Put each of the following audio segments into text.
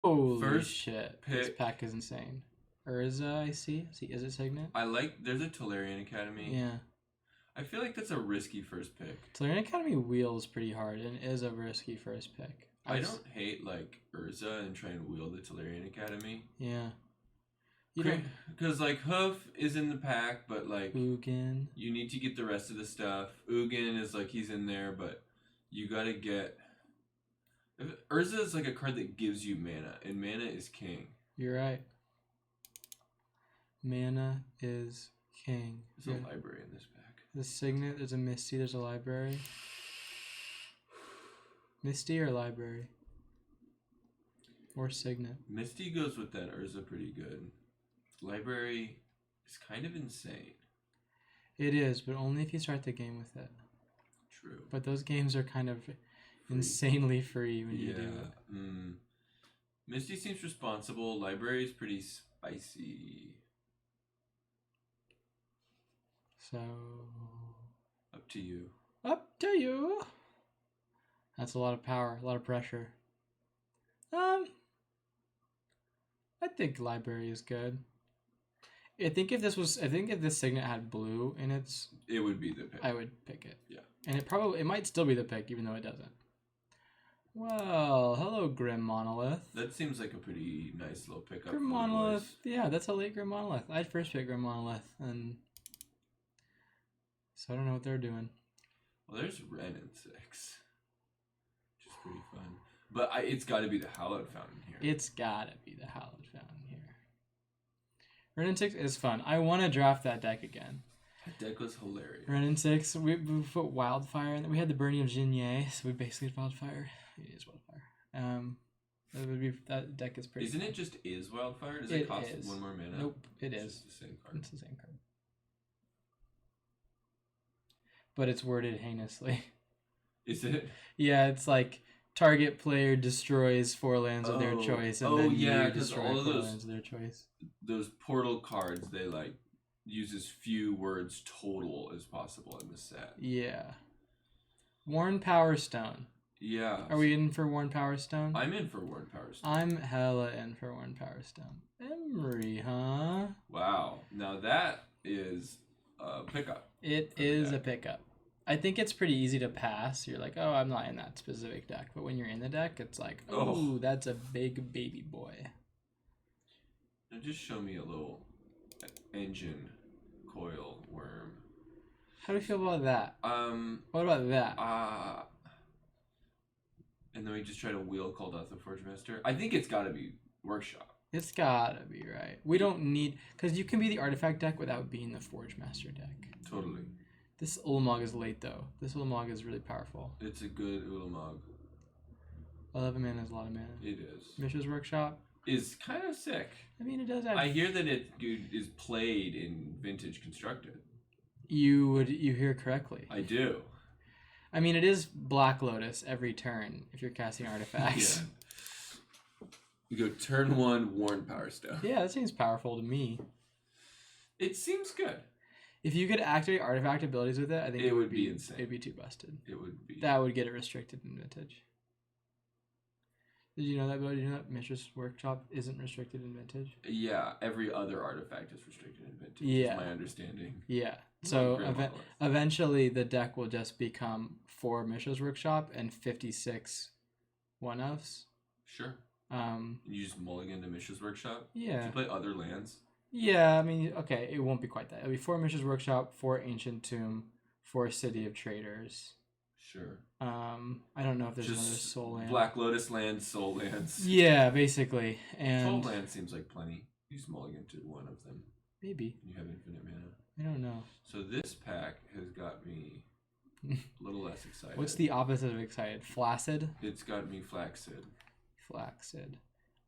Holy First shit. This pick. pack is insane. Urza, I see. See, is it Signet? There's a Tolarian Academy. Yeah. I feel like that's a risky first pick. Tolarian Academy wheels pretty hard and is a risky first pick. I don't hate like Urza and try and wheel the Tolarian Academy. Yeah. You don't. Because like Hoof is in the pack, but like Ugin. you need to get the rest of the stuff. Ugin is like he's in there, but you gotta get. Urza is like a card that gives you mana, and mana is king. You're right. Mana is king. There's a library in this pack. There's a Signet, there's a Misty, there's a library. Misty or library? Or Signet? Misty goes with that Urza pretty good. Library is kind of insane. It is, but only if you start the game with it. True. But those games are kind of insanely free when you do it. Misty seems responsible. Library is pretty spicy. So... Up to you. Up to you! That's a lot of power, a lot of pressure. I think library is good. I think if this Signet had blue in its... It would be the pick. I would pick it. Yeah. And it might still be the pick, even though it doesn't. Well, hello, Grim Monolith. That seems like a pretty nice little pickup. Grim Monolith, yeah, that's a late Grim Monolith. I'd first pick Grim Monolith, and so I don't know what they're doing. Well, there's Ren in 6, which is pretty fun. But it's got to be the Hallowed Fountain here. It's gotta be the Hallowed Fountain here. Ren in 6 is fun. I want to draft that deck again. That deck was hilarious. Ren in 6, we put Wildfire, and we had the Burning of Jinye, so we basically had Wildfire. It is Wildfire. That deck is pretty. Isn't it just Wildfire? Does it cost one more mana? Nope, it's just the same card. It's the same card. But it's worded heinously. Is it? Yeah, it's like target player destroys 4 lands of their choice, and then you destroy all of 4 lands of their choice. Those portal cards, they like use as few words total as possible in the set. Yeah. Worn Power Stone. Yeah. Are we in for Worn Power Stone? I'm in for Worn Power Stone. I'm hella in for Worn Power Stone. Emery, huh? Wow. Now that is a pickup. It is a pickup. I think it's pretty easy to pass. You're like, oh, I'm not in that specific deck. But when you're in the deck, it's like, oh, that's a big baby boy. Now just show me a little engine coil worm. How do you feel about that? What about that? And then we just try to wheel Kuldotha the Forge Master. I think it's got to be Workshop. It's gotta be, right? We don't need... Because you can be the Artifact deck without being the Forge Master deck. Totally. This Ulamog is late, though. This Ulamog is really powerful. It's a good Ulamog. 11 mana is a lot of mana. It is. Mishra's Workshop is kind of sick. I mean, it does have... I hear that it is played in Vintage Constructed. You hear correctly. I do. I mean, it is Black Lotus every turn if you're casting artifacts. Yeah. You go turn 1, Worn Power Stone. Yeah, that seems powerful to me. It seems good. If you could activate artifact abilities with it, I think it would be insane. It'd be too busted. It would be. That would get it restricted in Vintage. Did you know that, Bill? Did you know that Mishra's Workshop isn't restricted in Vintage? Yeah, every other artifact is restricted in Vintage. Yeah. Is my understanding. Yeah. So eventually the deck will just become 4 Mishra's Workshop and 56 one-ofs. Sure. You just mulligan to Mishra's Workshop? Yeah. Do you play other lands? Yeah, I mean, okay, it won't be quite that. It'll be 4 Mishra's Workshop, 4 Ancient Tomb, 4 City of Traders. Sure. I don't know if there's just another soul land. Black Lotus lands, soul lands. Yeah, basically. And soul land seems like plenty. You just mulligan to one of them. Maybe. You have infinite mana. I don't know. So this pack has got me a little less excited. What's the opposite of excited? Flaccid? It's got me flaccid. Flaccid.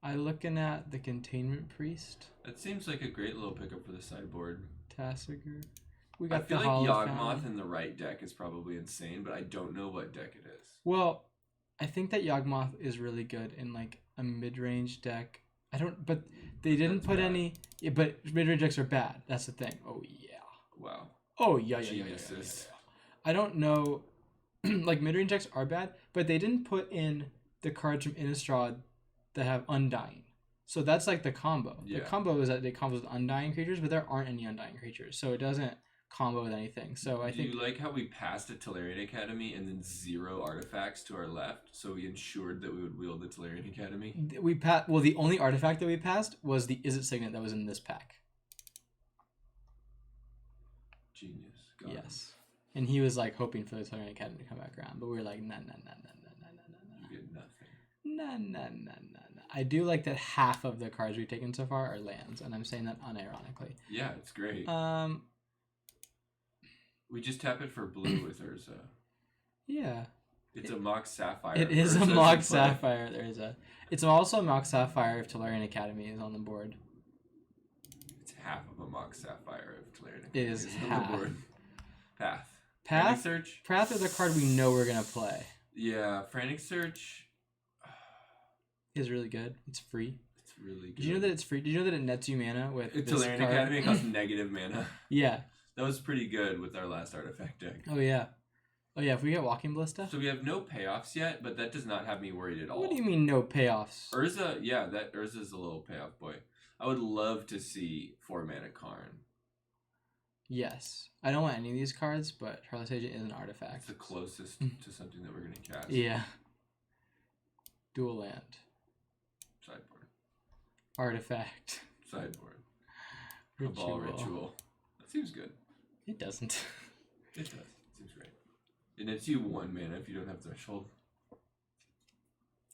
I looking at the Containment Priest. That seems like a great little pickup for the sideboard. Tassiger. We got I feel like Yawgmoth in the right deck is probably insane, but I don't know what deck it is. Well, I think that Yawgmoth is really good in like a mid-range deck. But they didn't put any. Yeah, but mid-range decks are bad. That's the thing. Oh yeah. Wow. Oh yeah. Geniuses. I don't know. Like mid-range decks are bad, but they didn't put in the cards from Innistrad that have Undying. So that's like the combo. Yeah. The combo is that they combo with Undying creatures, but there aren't any Undying creatures, so it doesn't combo with anything. So I Do think you like how we passed a Tolarian Academy and then 0 artifacts to our left, so we ensured that we would wield the Tolarian Academy? we passed. Well, the only artifact that we passed was the Is It Signet that was in this pack. Genius. Got Yes, and he was like hoping for the Tolarian Academy to come back around, but we were like, nah. You get nothing. Nah. I do like that half of the cards we've taken so far are lands, and I'm saying that unironically. Yeah, it's great. Um, We just tap it for blue with Urza. yeah. It's a Mox Sapphire. It is a Urza's Mox in play. Sapphire. It's also a Mox Sapphire if Tolarian Academy is on the board. It's half of a Mox Sapphire if Tolarian It Academy is is half. on the board. Path. Path? Frantic Search? Path is a card we know we're gonna play. Yeah, Frantic Search. Is really good. It's free. It's really good. Did you know that it's free? Did you know that it nets you mana with this Tolarian card? Academy costs negative mana. Yeah. That was pretty good with our last artifact deck. Oh yeah. If we get Walking Ballista. So we have no payoffs yet, but that does not have me worried at all. What do you mean no payoffs? Urza, yeah, that Urza's a little payoff boy. I would love to see 4 mana Karn. Yes. I don't want any of these cards, but Charlotte's Agent is an artifact. It's the closest to something that we're going to cast. Yeah. Dual land. Sideboard. Artifact. Sideboard. Cabal Ritual. That seems good. It doesn't. It does. It seems great. And it's you 1 mana if you don't have Threshold.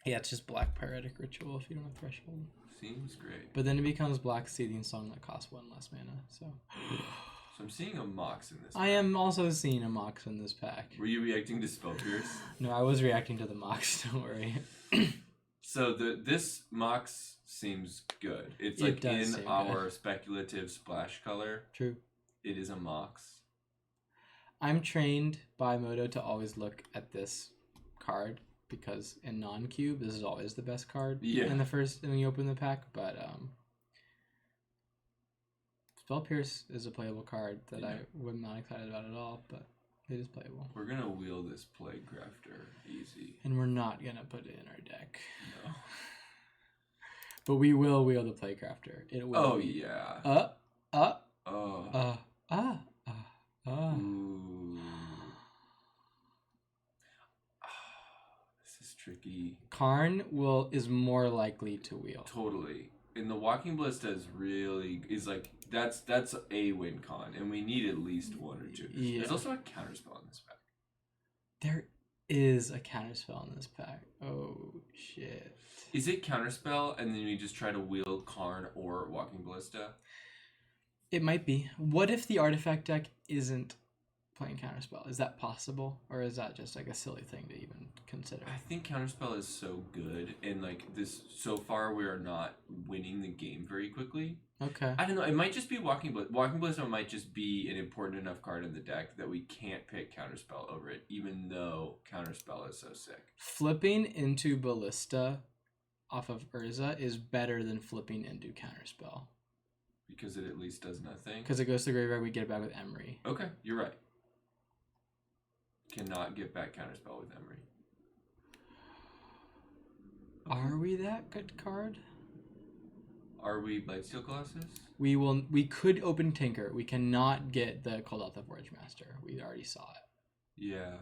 Yeah, it's just Black Pyretic Ritual if you don't have Threshold. Seems great. But then it becomes Black Seething Song that costs 1 less mana, so... So I'm seeing a Mox in this I am also seeing a Mox in this pack. Were you reacting to Spell Pierce? No, I was reacting to the Mox, don't worry. So this Mox seems good. It's It like does in seem our good. speculative splash color. True. It is a Mox. I'm trained by Moto to always look at this card because in non-cube, this is always the best card in the first when you open the pack, but Spell Pierce is a playable card that I was not excited about at all, but it is playable. We're gonna wheel this Plague Crafter easy. And we're not gonna put it in our deck. No. But we will wheel the Playcrafter. It will. Oh yeah. Ooh. This is tricky. Karn is more likely to wheel. Totally. And the Walking Ballista is like that's a win con, and we need at least 1 or 2. Yeah. There's also a counterspell in this pack. There is a counterspell in this pack. Oh shit. Is it counterspell, and then we just try to wield Karn or Walking Ballista? It might be. What if the artifact deck isn't playing counterspell? Is that possible, or is that just like a silly thing to even consider? I think counterspell is so good, and like this, so far we are not winning the game very quickly. Okay. I don't know. It might just be Walking Ballista. Walking Ballista might just be an important enough card in the deck that we can't pick counterspell over it, even though counterspell is so sick. Flipping into Ballista off of Urza is better than flipping into counterspell Because it at least does nothing. because it goes to the graveyard. We get it back with Emery. Okay, you're right. Cannot get back counterspell with Emery. Are we that good card? Are we Blightsteel Colossus? We will. We could open Tinker. We cannot get the Cold Out the Forge Master. We already saw it. Yeah.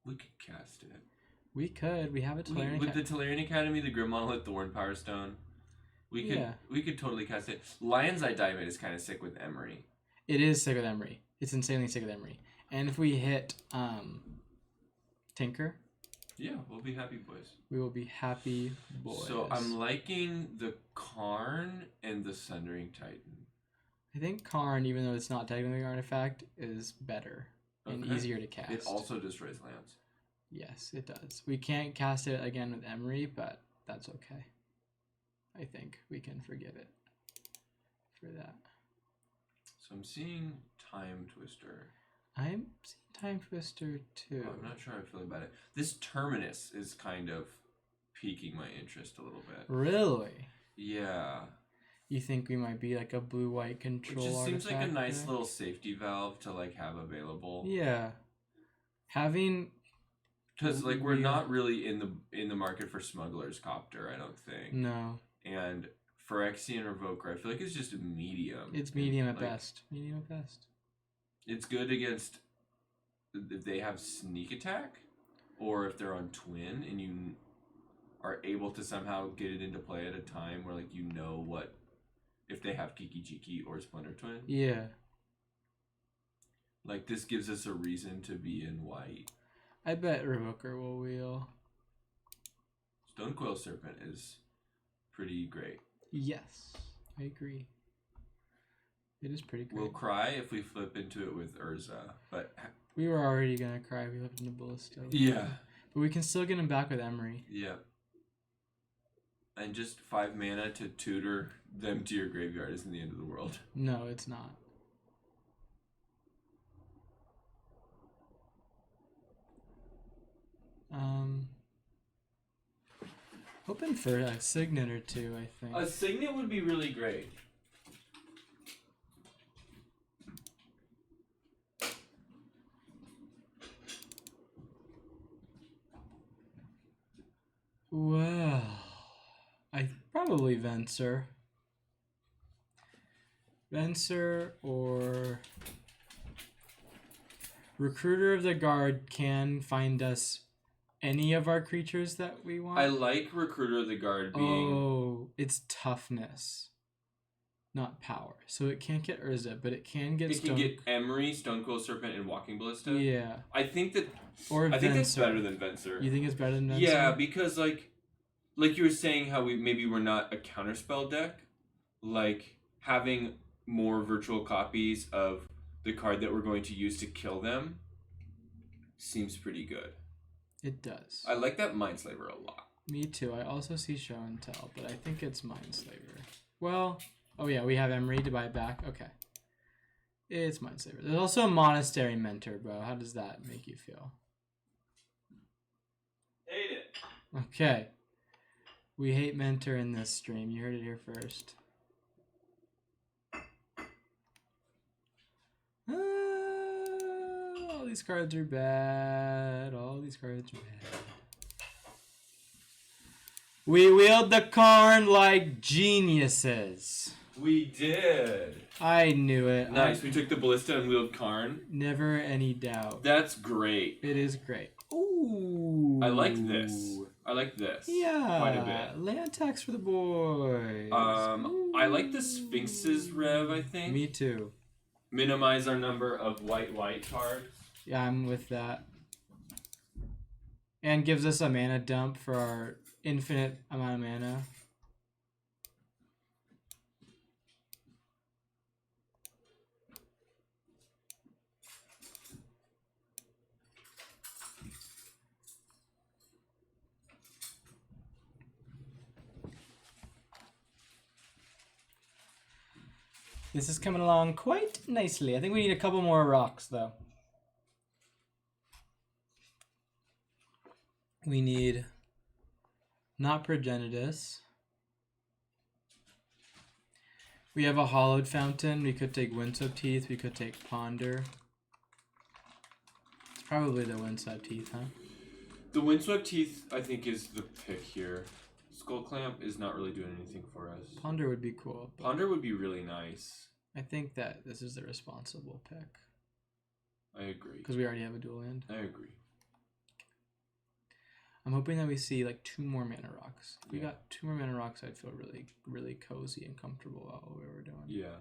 We could cast it. We could. We have a Tolarian. With the Tolarian Academy, the Grim Monolith, the Worn Power Stone, we could totally cast it. Lion's Eye Diamond is kind of sick with Emery. It is sick with Emery. It's insanely sick with Emery. And if we hit Tinker, yeah, we'll be happy boys. we will be happy boys. So I'm liking the Karn and the Sundering Titan. I think Karn, even though it's not technically an artifact, is better and easier to cast. It also destroys lands. Yes, it does. We can't cast it again with Emery, but that's okay. I think we can forgive it for that. So I'm seeing Time Twister. I'm seeing Time Twister too. Oh, I'm not sure how I feel about it. This Terminus is kind of piquing my interest a little bit. Really? Yeah. You think we might be like a blue-white control It just seems like a artifact nice there? little safety valve to like have available. Yeah. Having Because like we're not really in the market for Smuggler's Copter, I don't think. No. And Phyrexian Revoker, I feel like it's just a medium. It's medium at best. Medium at best. It's good against if they have sneak attack, or if they're on twin and you are able to somehow get it into play at a time where like you know what if they have Kiki Jiki or Splinter Twin. Yeah. Like this gives us a reason to be in white. I bet Revoker will wheel. Stonecoil Serpent is pretty great. Yes, I agree. It is pretty great. We'll cry if we flip into it with Urza, but we were already gonna cry if we flipped into Ballista. Yeah. But we can still get him back with Emery. Yeah. And just 5 mana to tutor them to your graveyard isn't the end of the world. No, it's not. Hoping for a Signet or two, I think. A Signet would be really great. Well, I probably Venser. Venser or Recruiter of the Guard can find us any of our creatures that we want. I like Recruiter of the Guard being... Oh, it's toughness, not power. So it can't get Urza, but it can get... It can get Emery, Stonecoil Serpent, and Walking Ballista. Yeah. I think that... Or I think that's better than Venser. You think it's better than Venser? Yeah, because like you were saying how we're not a counterspell deck, like having more virtual copies of the card that we're going to use to kill them seems pretty good. It does. I like that Mindslaver a lot. Me too. I also see Show and Tell, but I think it's Mindslaver. Well, oh yeah, we have Emery to buy it back. Okay. It's Mindslaver. There's also a Monastery Mentor, bro. How does that make you feel? Hate it. Okay. We hate Mentor in this stream. You heard it here first. All these cards are bad. All these cards are bad. We wield the Karn like geniuses. We did. I knew it. Nice. We took the Ballista and wheeled Karn. Never any doubt. That's great. It is great. Ooh. I like this. I like this. Yeah. Quite a bit. Land tax for the boys. I like the Sphinx's Rev, I think. Me too. Minimize our number of white cards. Yeah, I'm with that. And gives us a mana dump for our infinite amount of mana. This is coming along quite nicely. I think we need a couple more rocks, though. We need not Progenitus. We have a Hollowed Fountain. We could take Windswept Teeth. We could take Ponder. It's probably the Windswept Teeth, huh? The Windswept Teeth, I think, is the pick here. Skull Clamp is not really doing anything for us. Ponder would be cool. Ponder would be really nice. I think that this is the responsible pick. I agree. Because we already have a dual land. I agree. I'm hoping that we see like 2 more mana rocks. If we got 2 more mana rocks, I'd feel really, really cozy and comfortable about what we were doing. Yeah.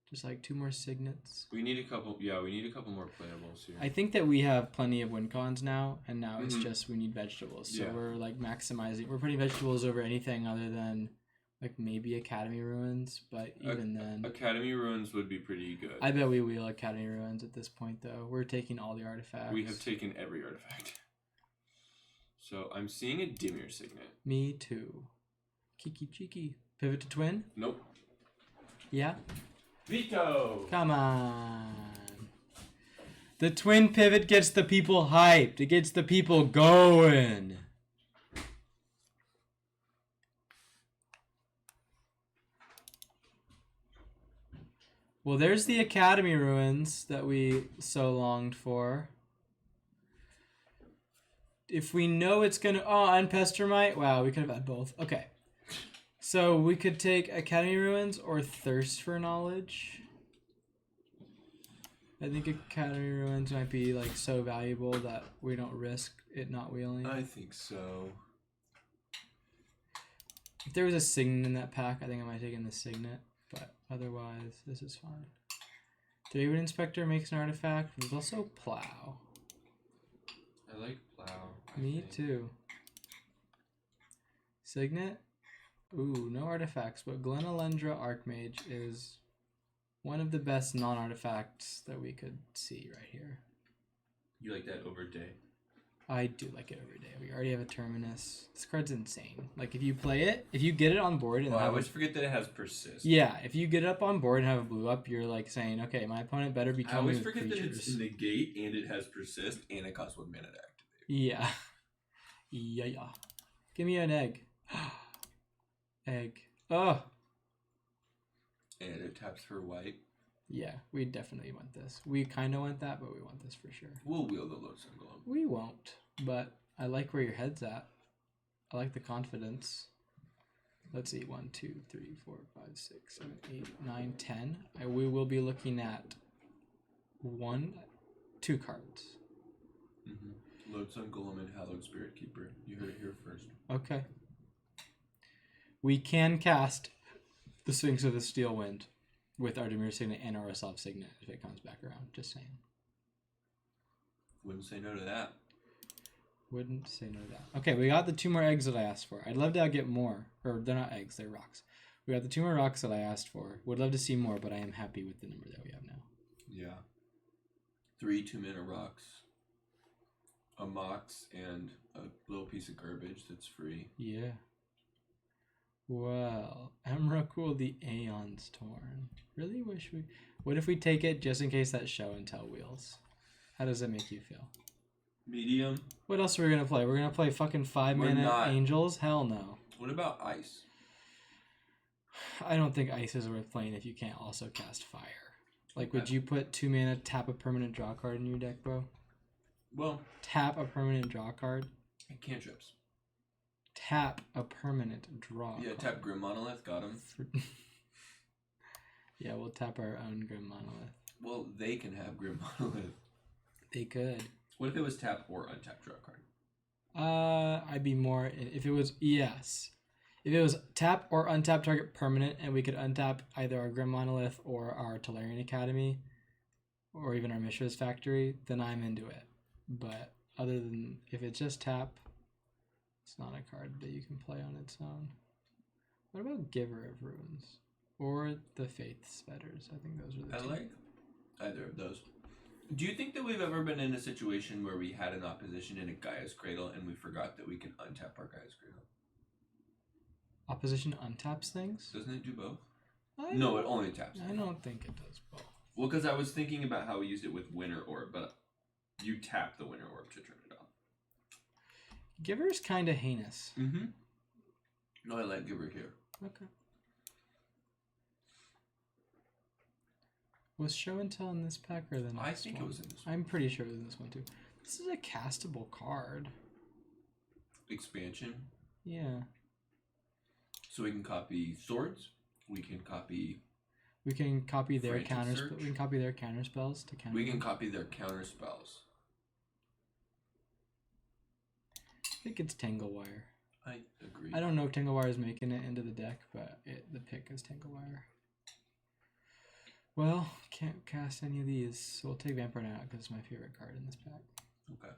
Just like 2 more signets. We need a couple. Yeah, we need a couple more playables here. I think that we have plenty of win cons now, and now it's just we need vegetables. So we're like maximizing. We're putting vegetables over anything other than like maybe Academy Ruins, but even then, Academy Ruins would be pretty good. I bet we wheel Academy Ruins at this point, though. We're taking all the artifacts. We have taken every artifact. So I'm seeing a Dimir Signet. Me too. Kiki Cheeky. Pivot to twin? Nope. Yeah? Veto! Come on. The twin pivot gets the people hyped. It gets the people going. Well, there's the Academy Ruins that we so longed for. if we know it's gonna and Pestermite. Wow, we could have had both. Okay. So we could take Academy Ruins or Thirst for Knowledge. I think Academy Ruins might be like so valuable that we don't risk it not wheeling. I think so. If there was a Signet in that pack, I think I might take in the Signet. But otherwise, this is fine. David Inspector makes an artifact. There's also Plow. I like Plow. Me too. Signet? Ooh, no artifacts, but Glenalendra Archmage is one of the best non-artifacts that we could see right here. You like that over Day? I do like it every day. We already have a Terminus. This card's insane. Like, if you play it, if you get it on board and I always forget that it has Persist. Yeah, if you get it up on board and have a blue up, you're like saying, okay, my opponent better be I coming always with forget creatures. that it's negate and it has Persist and it costs 1 mana to activate. Yeah. Yeah. Give me an egg. Egg. Oh. And it taps for white. Yeah, we definitely want this. We kind of want that, but we want this for sure. We'll wheel the Lodestone Golem. We won't, but I like where your head's at. I like the confidence. Let's see. 1, 2, 3, 4, 5, 6, 7, 8, 9, 10. We will be looking at 2 cards. Mm-hmm. Lodestone Golem and Hallowed Spirit Keeper. You heard it here first. Okay. We can cast the Sphinx of the Steel Wind with our Demir Signet and our Resolve Signet if it comes back around. Just saying. Wouldn't say no to that. Wouldn't say no to that. Okay, we got the 2 more eggs that I asked for. I'd love to get more. Or they're not eggs, they're rocks. We got the 2 more rocks that I asked for. Would love to see more, but I am happy with the number that we have now. Yeah. 3 2-mana rocks. A Mox and a little piece of garbage that's free. Yeah. Well, Emrakul the Aeon's Torn. Really wish we... What if we take it just in case that show and tell wheels? How does that make you feel? Medium. What else are we going to play? We're going to play fucking 5-mana Angels? Hell no. What about Ice? I don't think Ice is worth playing if you can't also cast Fire. Like, Okay. would you put 2 mana, tap a permanent draw card in your deck, bro? Well, Tap a permanent draw card? cantrips. Tap a permanent draw Yeah, card. tap Grim Monolith, got him. Yeah, we'll tap our own Grim Monolith. Well, they can have Grim Monolith. They could. What if it was tap or untap draw card? I'd be more if it was yes. If it was tap or untap target permanent and we could untap either our Grim Monolith or our Tolarian Academy or even our Mishra's Factory, then I'm into it. But other than if it's just tap, it's not a card that you can play on its own. What about Giver of Ruins? Or the Faith Spetters? I think those are the I two. like either of those. Do you think that we've ever been in a situation where we had an opposition in a Gaia's Cradle and we forgot that we can untap our Gaia's Cradle? Opposition untaps things? Doesn't it do both? I No, it only taps. I don't think it does both. Well, because I was thinking about how we used it with Winter Orb, but you tap the Winter Orb to turn it off. Giver's kind of heinous. Mm-hmm. No, I like Giver here. Okay. Was Show and Tell in this pack or the next I think one? it was in this one. I'm pretty sure it was in this one too. This is a castable card. Expansion. Yeah. So we can copy swords. We can copy. We can copy their Frantic counters. Search. We can copy their counter spells to counter. We can them. copy their counter spells. I think it's Tanglewire. I agree. I don't know if Tanglewire is making it into the deck, but the pick is Tanglewire. Well, can't cast any of these, so we'll take Vampire Knight out because it's my favorite card in this pack. Okay.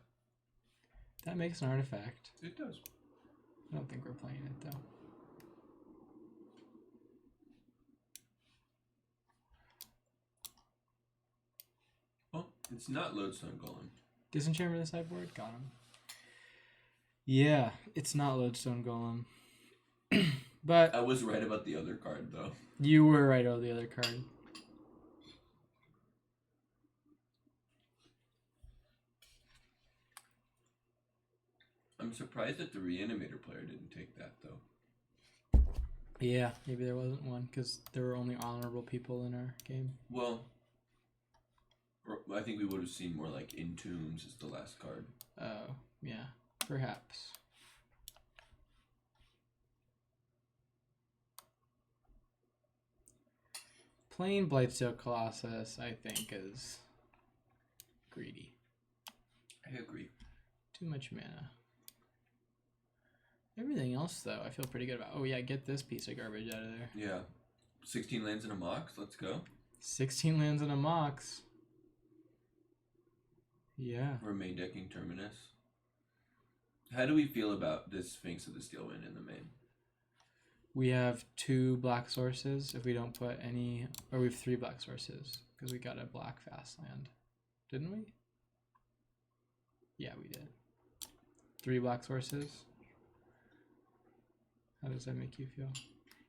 That makes an artifact. It does. I don't think we're playing it though. Well, it's not Lodestone Golem. Disenchantment of the sideboard? Got him. Yeah, it's not Lodestone Golem. But I was right about the other card, though. you were right about the other card. I'm surprised that the Reanimator player didn't take that, though. Yeah, maybe there wasn't one because there were only honorable people in our game. Well, I think we would have seen more like Entombs as the last card. Oh, yeah. Perhaps. Plain Blightsteel Colossus, I think, is greedy. I agree. Too much mana. Everything else, though, I feel pretty good about. Oh, yeah, get this piece of garbage out of there. Yeah. 16 lands and a Mox. Let's go. 16 lands and a Mox. Yeah. We're main decking Terminus. How do we feel about this Sphinx of the Steel Wind in the main? We have 2 black sources if we don't put any... Or we have 3 black sources because we got a black fast land. Didn't we? Yeah, we did. 3 black sources. How does that make you feel?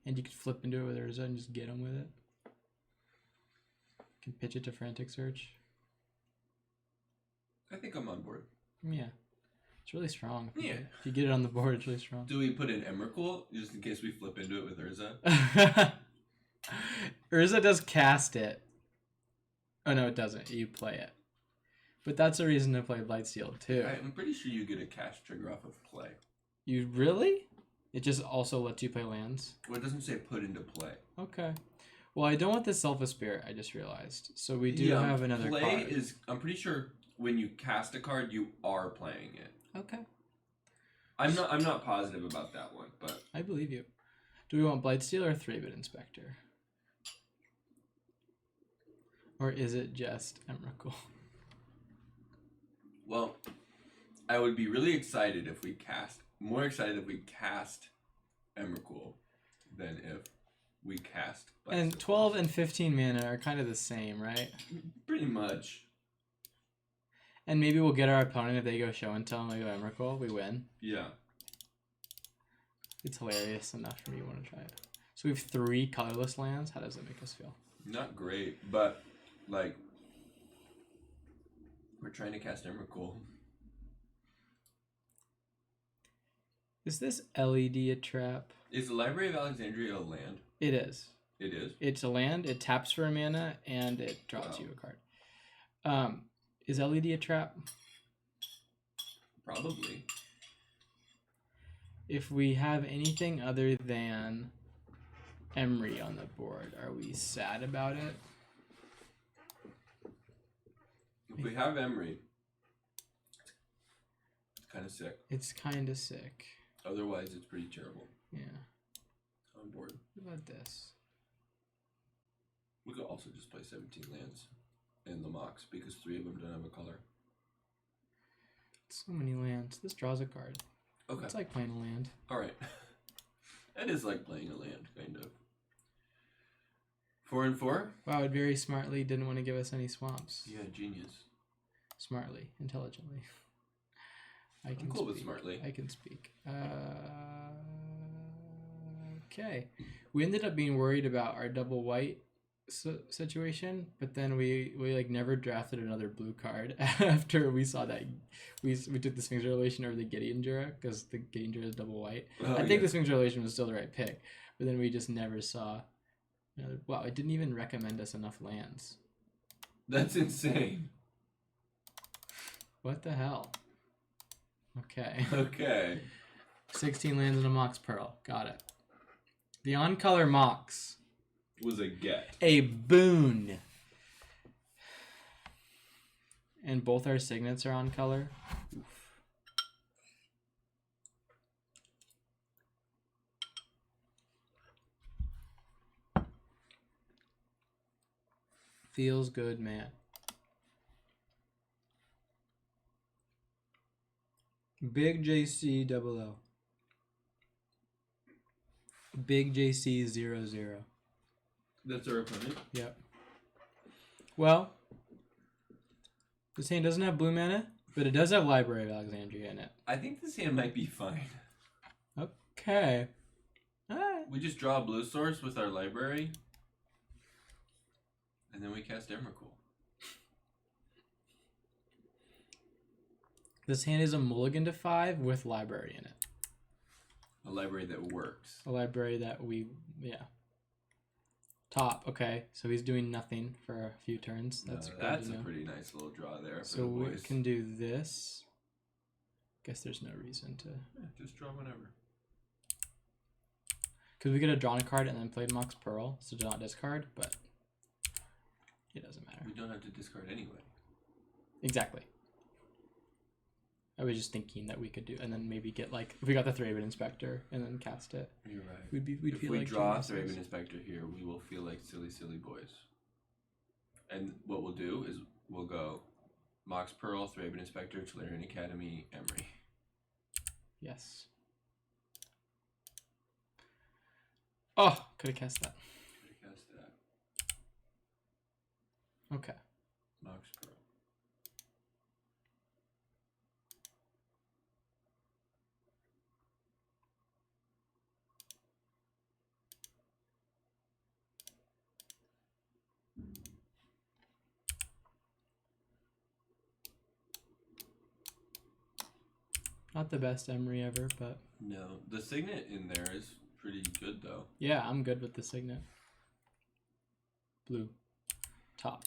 And you could flip into it with Urza and just get them with it. You can pitch it to Frantic Search. I think I'm on board. Yeah. It's really strong. Yeah. If you get it on the board, it's really strong. Do we put in Emrakul just in case we flip into it with Urza? Urza does cast it. Oh, no, it doesn't. You play it. But that's a reason to play Blightsteel, too. I'm pretty sure you get a cast trigger off of play. You really? It just also lets you play lands? Well, it doesn't say put into play. Okay. Well, I don't want the Selfless Spirit, I just realized. So we do have another play card. Is, I'm pretty sure when you cast a card, you are playing it. Okay. I'm not positive about that one, but I believe you. Do we want Blightsteel or 3-Bit Inspector? Or is it just Emrakul? Well, I would be really excited if we cast Emrakul than if we cast Blightsteel. And 12 and 15 mana are kind of the same, right? Pretty much. And maybe we'll get our opponent if they go show and tell and we go Emrakul, we win. Yeah. It's hilarious enough for me to want to try it. So we have 3 colorless lands. How does that make us feel? Not great, but like we're trying to cast Emrakul. Is this LED a trap? Is the Library of Alexandria a land? It is. It is? It's a land, it taps for a mana, and it draws you a card. Is LED a trap? Probably. If we have anything other than Emery on the board, are we sad about it? If we have Emery, it's kind of sick. It's kind of sick. Otherwise, it's pretty terrible. Yeah. On board. What about this? We could also just play 17 lands in the Mox because 3 of them don't have a color. So many lands. This draws a card. Okay. It's like playing a land. All right. That is like playing a land, kind of. 4 and 4? Wow, it very smartly didn't want to give us any swamps. Yeah, genius. Smartly, intelligently. I can I'm cool speak. with smartly. I can speak. Okay. We ended up being worried about our double white situation, but then we like never drafted another blue card after we saw that we took the Sphinx Relation over the Gideon Jura because the Gideon Jura is double white. I think the Sphinx Relation was still the right pick, but then we just never saw another. Wow, it didn't even recommend us enough lands. That's insane. What the hell? Okay. Okay. 16 lands and a Mox Pearl. Got it. The on-color Mox. Was a get. A boon. And both our signets are on color. Oof. Feels good, man. Big JC double O. Big JC 0-0. That's our opponent? Yep. Well, this hand doesn't have blue mana, but it does have Library of Alexandria in it. I think this hand might be fine. Okay. Alright. We just draw a blue source with our library. And then we cast Emrakul. This hand is a mulligan to 5 with Library in it. A library that works. A library that yeah. Top, okay. So he's doing nothing for a few turns. That's good that's to a know. pretty nice little draw there. So we can do this. Guess there's no reason to. Yeah, just draw whenever. Because we could have drawn a card and then played Mox Pearl, so do not discard, but it doesn't matter. We don't have to discard anyway. Exactly. I was just thinking that we could do, and then maybe get like, if we got the Thraben Inspector and then cast it. You're right. We'd if feel we like draw geniuses. Thraben Inspector here, we will feel like silly boys. And what we'll do is we'll go Mox Pearl, Thraben Inspector, Tolarian Academy, Emery. Yes. Oh, could have cast that. Cast that. Okay. Mox Pearl. Not the best Emery ever, but No, the signet in there is pretty good though. yeah, I'm good with the signet. Blue. Top.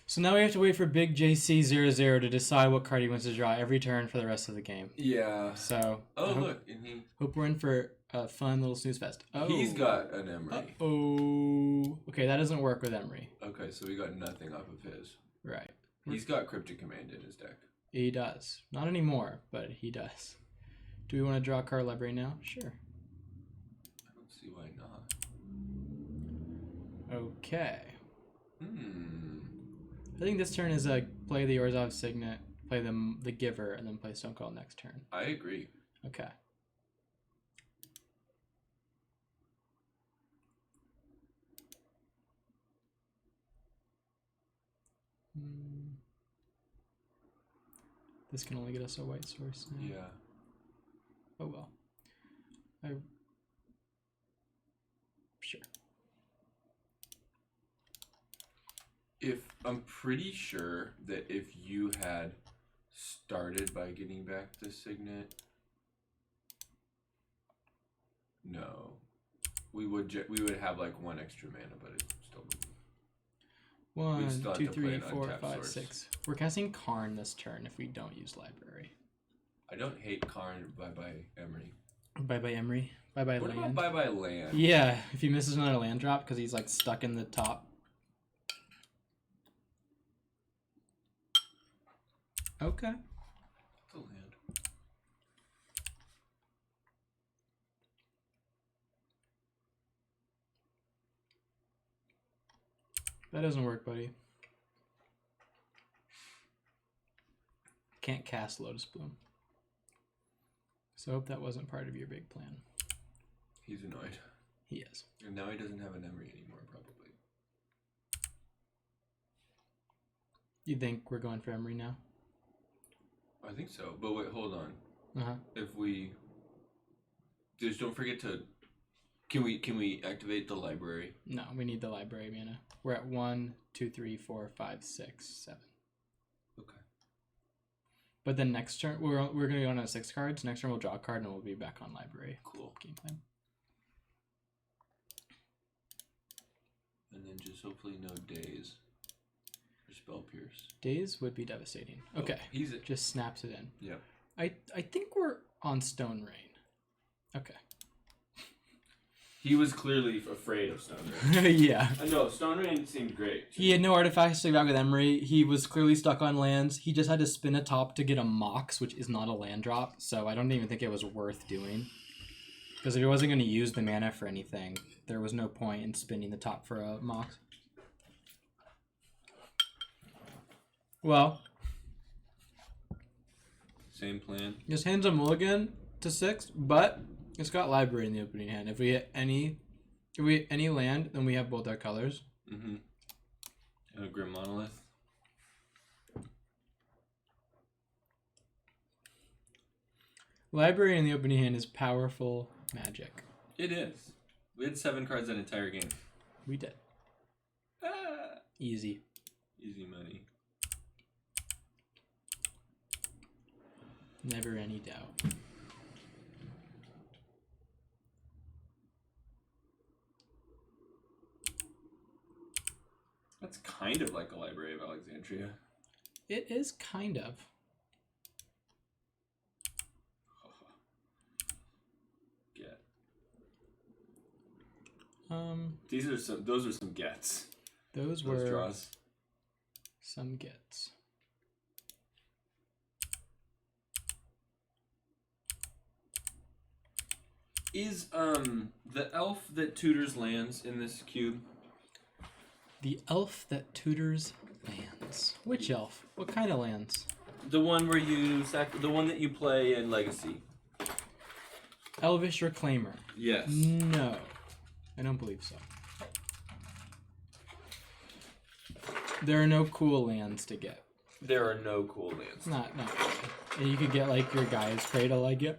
So now we have to wait for Big JC00 to decide what card he wants to draw every turn for the rest of the game. Yeah. So Oh, look, and hope we're in for a fun little snooze fest. Oh, he's got an Emery. Oh, okay, that doesn't work with Emery. Okay, so we got nothing off of his. Right. He's got Cryptic Command in his deck. He does. Not anymore, but he does. Do we want to draw a card library now? Sure. I don't see why not. Okay. Hmm. I think this turn is play the Urza Signet, play the Giver, and then play Stone Cold next turn. I agree. Okay. This can only get us a white source now. Yeah. Oh well. Sure. I'm pretty sure that if you had started by getting back the signet, no, we would have like one extra mana, but it still wouldn't. One, still have two, to play three, an 4, untapped 5, source. 6. We're casting Karn this turn if we don't use library. I don't hate Karn. Bye bye Emery. Bye bye Emery. Bye bye What land. about bye bye land? Yeah, if he misses another land drop because he's like stuck in the top. Okay. It's a land. That doesn't work, buddy. Can't cast Lotus Bloom. So I hope that wasn't part of your big plan. He's annoyed. He is. And now he doesn't have an Emery anymore, probably. You think we're going for Emery now? I think so. But wait, hold on. Uh-huh. If we just don't forget to can we activate the library? No, we need the library mana. We're at 1, 2, 3, 4, 5, 6, 7. Okay. But then next turn we're gonna go on to 6 cards. Next turn we'll draw a card and we'll be back on library. Cool. Game plan. And then just hopefully no days for Spell Pierce. Days would be devastating. Okay. Oh, he's it. Just snaps it in. Yep. I think we're on Stone Rain. Okay. He was clearly afraid of Stone Rain. Yeah. No, Stone Rain seemed great. He had no artifacts to go back with Emery. He was clearly stuck on lands. He just had to spin a top to get a Mox, which is not a land drop. So I don't even think it was worth doing. Because if he wasn't going to use the mana for anything, there was no point in spinning the top for a Mox. Well, Same plan. just hands a mulligan to 6, but it's got library in the opening hand. If we hit any land, then we have both our colors. Mm-hmm. And a Grim Monolith. Library in the opening hand is powerful magic. It is. We had 7 cards that entire game. We did. Ah! Easy. Easy money. Never any doubt. That's kind of like a Library of Alexandria. It is kind of. Those are some gets. Those Those were draws. some gets. Is the elf that tutors lands in this cube? The elf that tutors lands. Which elf? What kind of lands? The one where you the one that you play in Legacy. Elvish Reclaimer. Yes. No, I don't believe so. There are no cool lands to get. There are no cool lands. Not really. And you could get like your Guy's Cradle, I guess,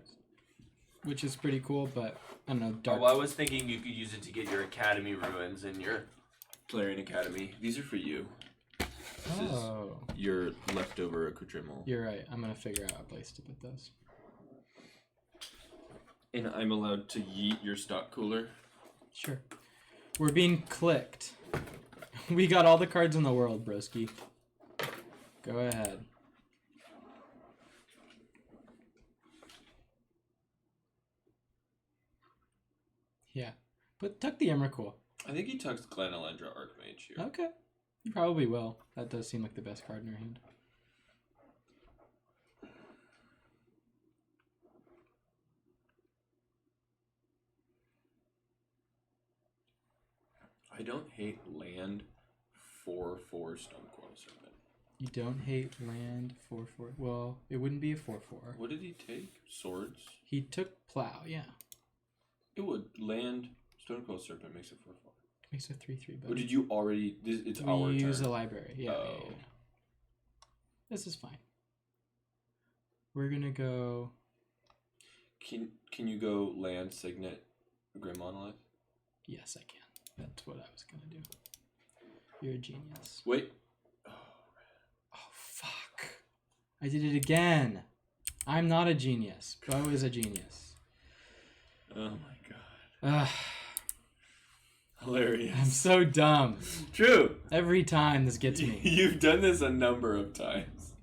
which is pretty cool. But I don't know. Dark. Oh, well, I was thinking you could use it to get your Academy ruins and your Tolarian Academy. These are for you. This is your leftover accoutrement. You're right. I'm gonna figure out a place to put those. And I'm allowed to yeet your stock cooler. Sure. We're being clicked. We got all the cards in the world, broski. Go ahead. Yeah. But tuck the Emrakul. I think he tucks Glen Elendra Archmage here. Okay. You probably will. That does seem like the best card in your hand. I don't hate land 4/4 Stonecoil Serpent. You don't hate land 4/4. Well, it wouldn't be a 4/4. What did he take? Swords? He took plow, yeah. It would. Land Stonecoil Serpent makes it 4/4. Makes a 3/3. Or did you already? It's we our use turn. the library. Yeah, Oh. yeah. This is fine. We're gonna go. Can you go land Signet Grim Monolith? Yes, I can. That's what I was gonna do. You're a genius. Wait. Oh fuck! I did it again. I'm not a genius. Bo is a genius. Oh my god. Ugh. Hilarious. I'm so dumb. True. Every time this gets me. You've done this a number of times.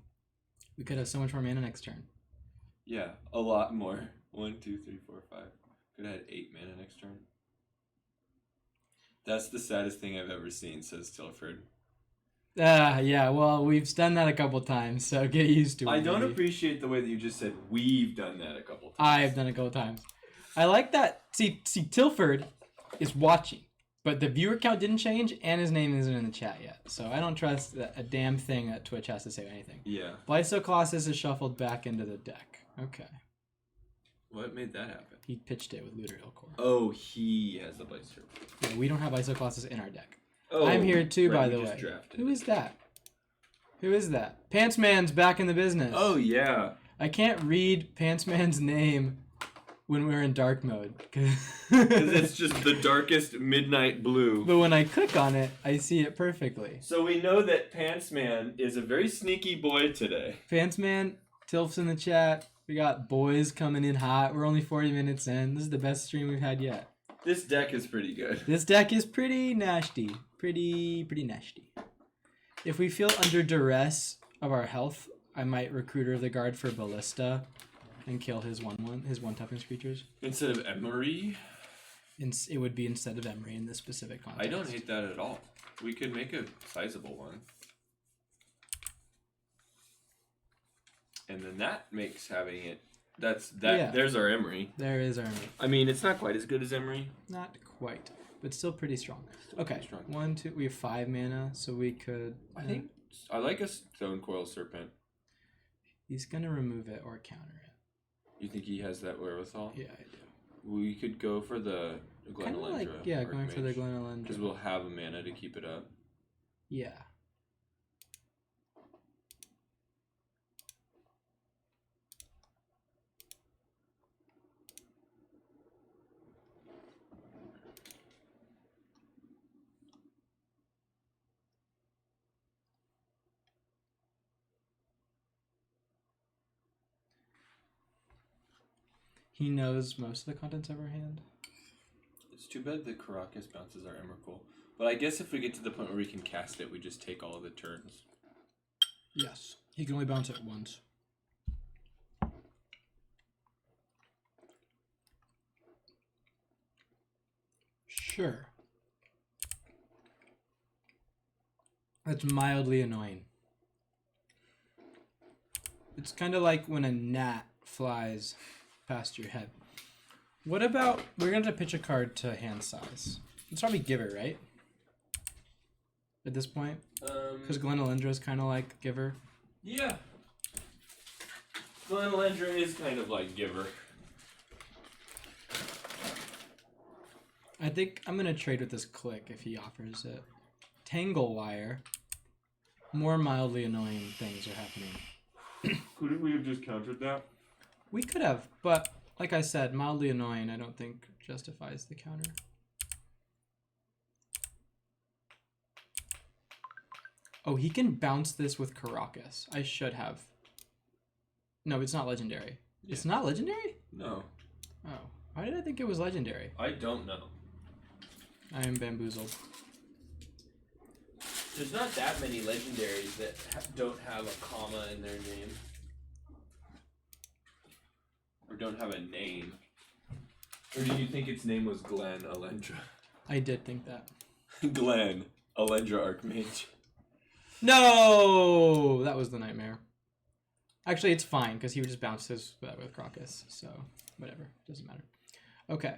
We could have so much more mana next turn. Yeah, a lot more. 1, 2, 3, 4, 5. Could have had 8 mana next turn. That's the saddest thing I've ever seen, says Tilford. Yeah, well, we've done that a couple times, so get used to it. I don't maybe. appreciate the way that you just said we've done that a couple times. I've done it a couple times. I like that. See, Tilford is watching, but the viewer count didn't change, and his name isn't in the chat yet. So I don't trust a damn thing that Twitch has to say anything. Yeah. Blyso Colossus is shuffled back into the deck. Okay. What made that happen? He pitched it with Looter Ilkor. Oh, he has the Blazer. Yeah, we don't have Blyso Colossus in our deck. Oh, I'm here too, right, by we the just way. drafted. Who is that? Who is that? Pantsman's back in the business. Oh, yeah. I can't read Pantsman's name when we're in dark mode. Because it's just the darkest midnight blue. But when I click on it, I see it perfectly. So we know that Pantsman is a very sneaky boy today. Pantsman, Tilf's in the chat. We got boys coming in hot. We're only 40 minutes in. This is the best stream we've had yet. This deck is pretty good. This deck is pretty nasty. Pretty nasty. If we feel under duress of our health, I might Recruiter of the Guard for Ballista and kill his one toughness creatures. Instead of Emery? It would be instead of Emery in this specific context. I don't hate that at all. We could make a sizable one. And then that makes having it... Yeah. There's our Emery. There is our Emery. I mean, it's not quite as good as Emery. Not quite, but still pretty strong. Okay, Strong. 1, 2. We have 5 mana, so we could. I think I like a Stonecoil Serpent. He's gonna remove it or counter it. You think he has that wherewithal? Yeah, I do. We could go for the Glen Kind of Elendra. like going for the Glen Elendra. Because we'll have a mana to keep it up. Yeah. He knows most of the contents of our hand. It's too bad that Caracas bounces our Emrakul. But I guess if we get to the point where we can cast it, we just take all of the turns. Yes. He can only bounce it once. Sure. That's mildly annoying. It's kind of like when a gnat flies past your head. What about... We're going to pitch a card to hand size. It's probably Giver, right? At this point? Because Glen Alendra is kind of like Giver. Yeah. Glen Alendra is kind of like Giver. I think I'm going to trade with this Click if he offers it. Tangle Wire. More mildly annoying things are happening. Couldn't we have just countered that? We could have, but like I said, mildly annoying I don't think justifies the counter. Oh, he can bounce this with Caracas. I should have. No, it's not legendary. Yeah. It's not legendary? No. Oh, why did I think it was legendary? I don't know. I am bamboozled. There's not that many legendaries that don't have a comma in their name. Or don't have a name. Or did you think its name was Glen Alendra? I did think that. Glen Alendra Archmage. No! That was the nightmare. Actually, it's fine, because he would just bounce his with Crocus, so whatever. Doesn't matter. Okay.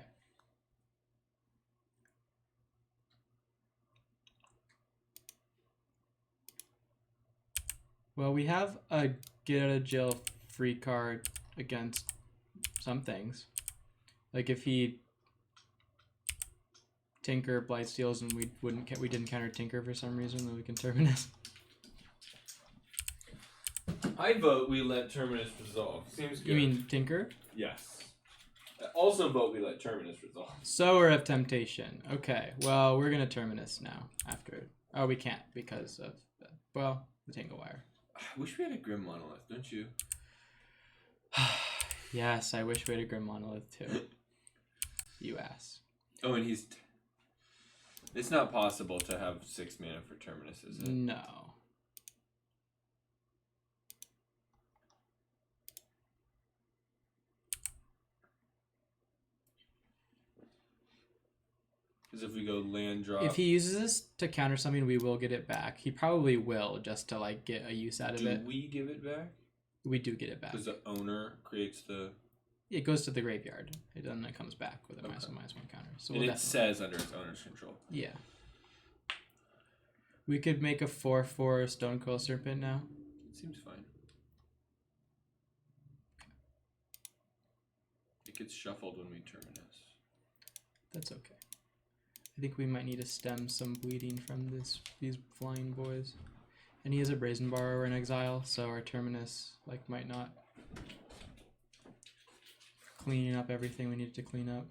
Well, we have a get out of jail free card against some things. Like if he Tinker Blight Steals and we didn't counter Tinker for some reason, then we can Terminus. I vote we let Terminus resolve. Seems good. You mean Tinker? Yes. I also vote we let Terminus resolve. Sower of Temptation. Okay, well, we're gonna Terminus now after. Oh, we can't because of, well, the Tangle Wire. I wish we had a Grim Monolith, don't you? Yes, I wish we had a Grim Monolith too. You ass. Oh, and he's... It's not possible to have 6 mana for Terminus, is it? No. Because if we go land drop... If he uses this to counter something, we will get it back. He probably will, just to like get a use out of it. Do we give it back? We do get it back. Because the owner creates the... It goes to the graveyard. Then it comes back with a -1/-1 counter. So and we'll it says under its owner's control. Yeah. We could make a 4/4 Stonecoil Serpent now. It seems fine. It gets shuffled when we Terminus. That's okay. I think we might need to stem some bleeding from these flying boys. And he has a Brazen Borrower in exile, so our Terminus might not clean up everything we needed to clean up.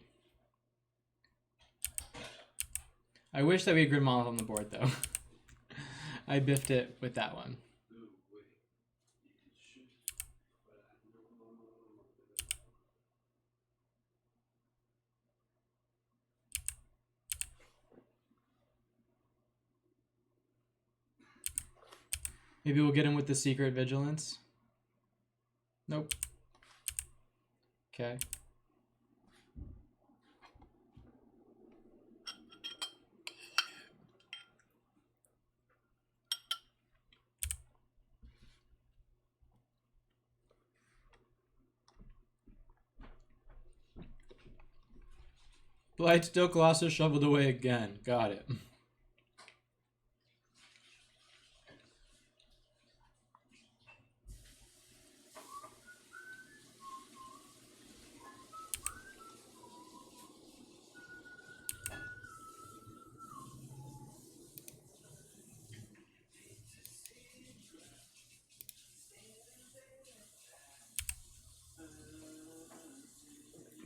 I wish that we had Grim Monolith on the board though. I biffed it with that one. Maybe we'll get him with the Secret Vigilance. Nope. Okay. Blightsteel Colossus shuffled away again. Got it.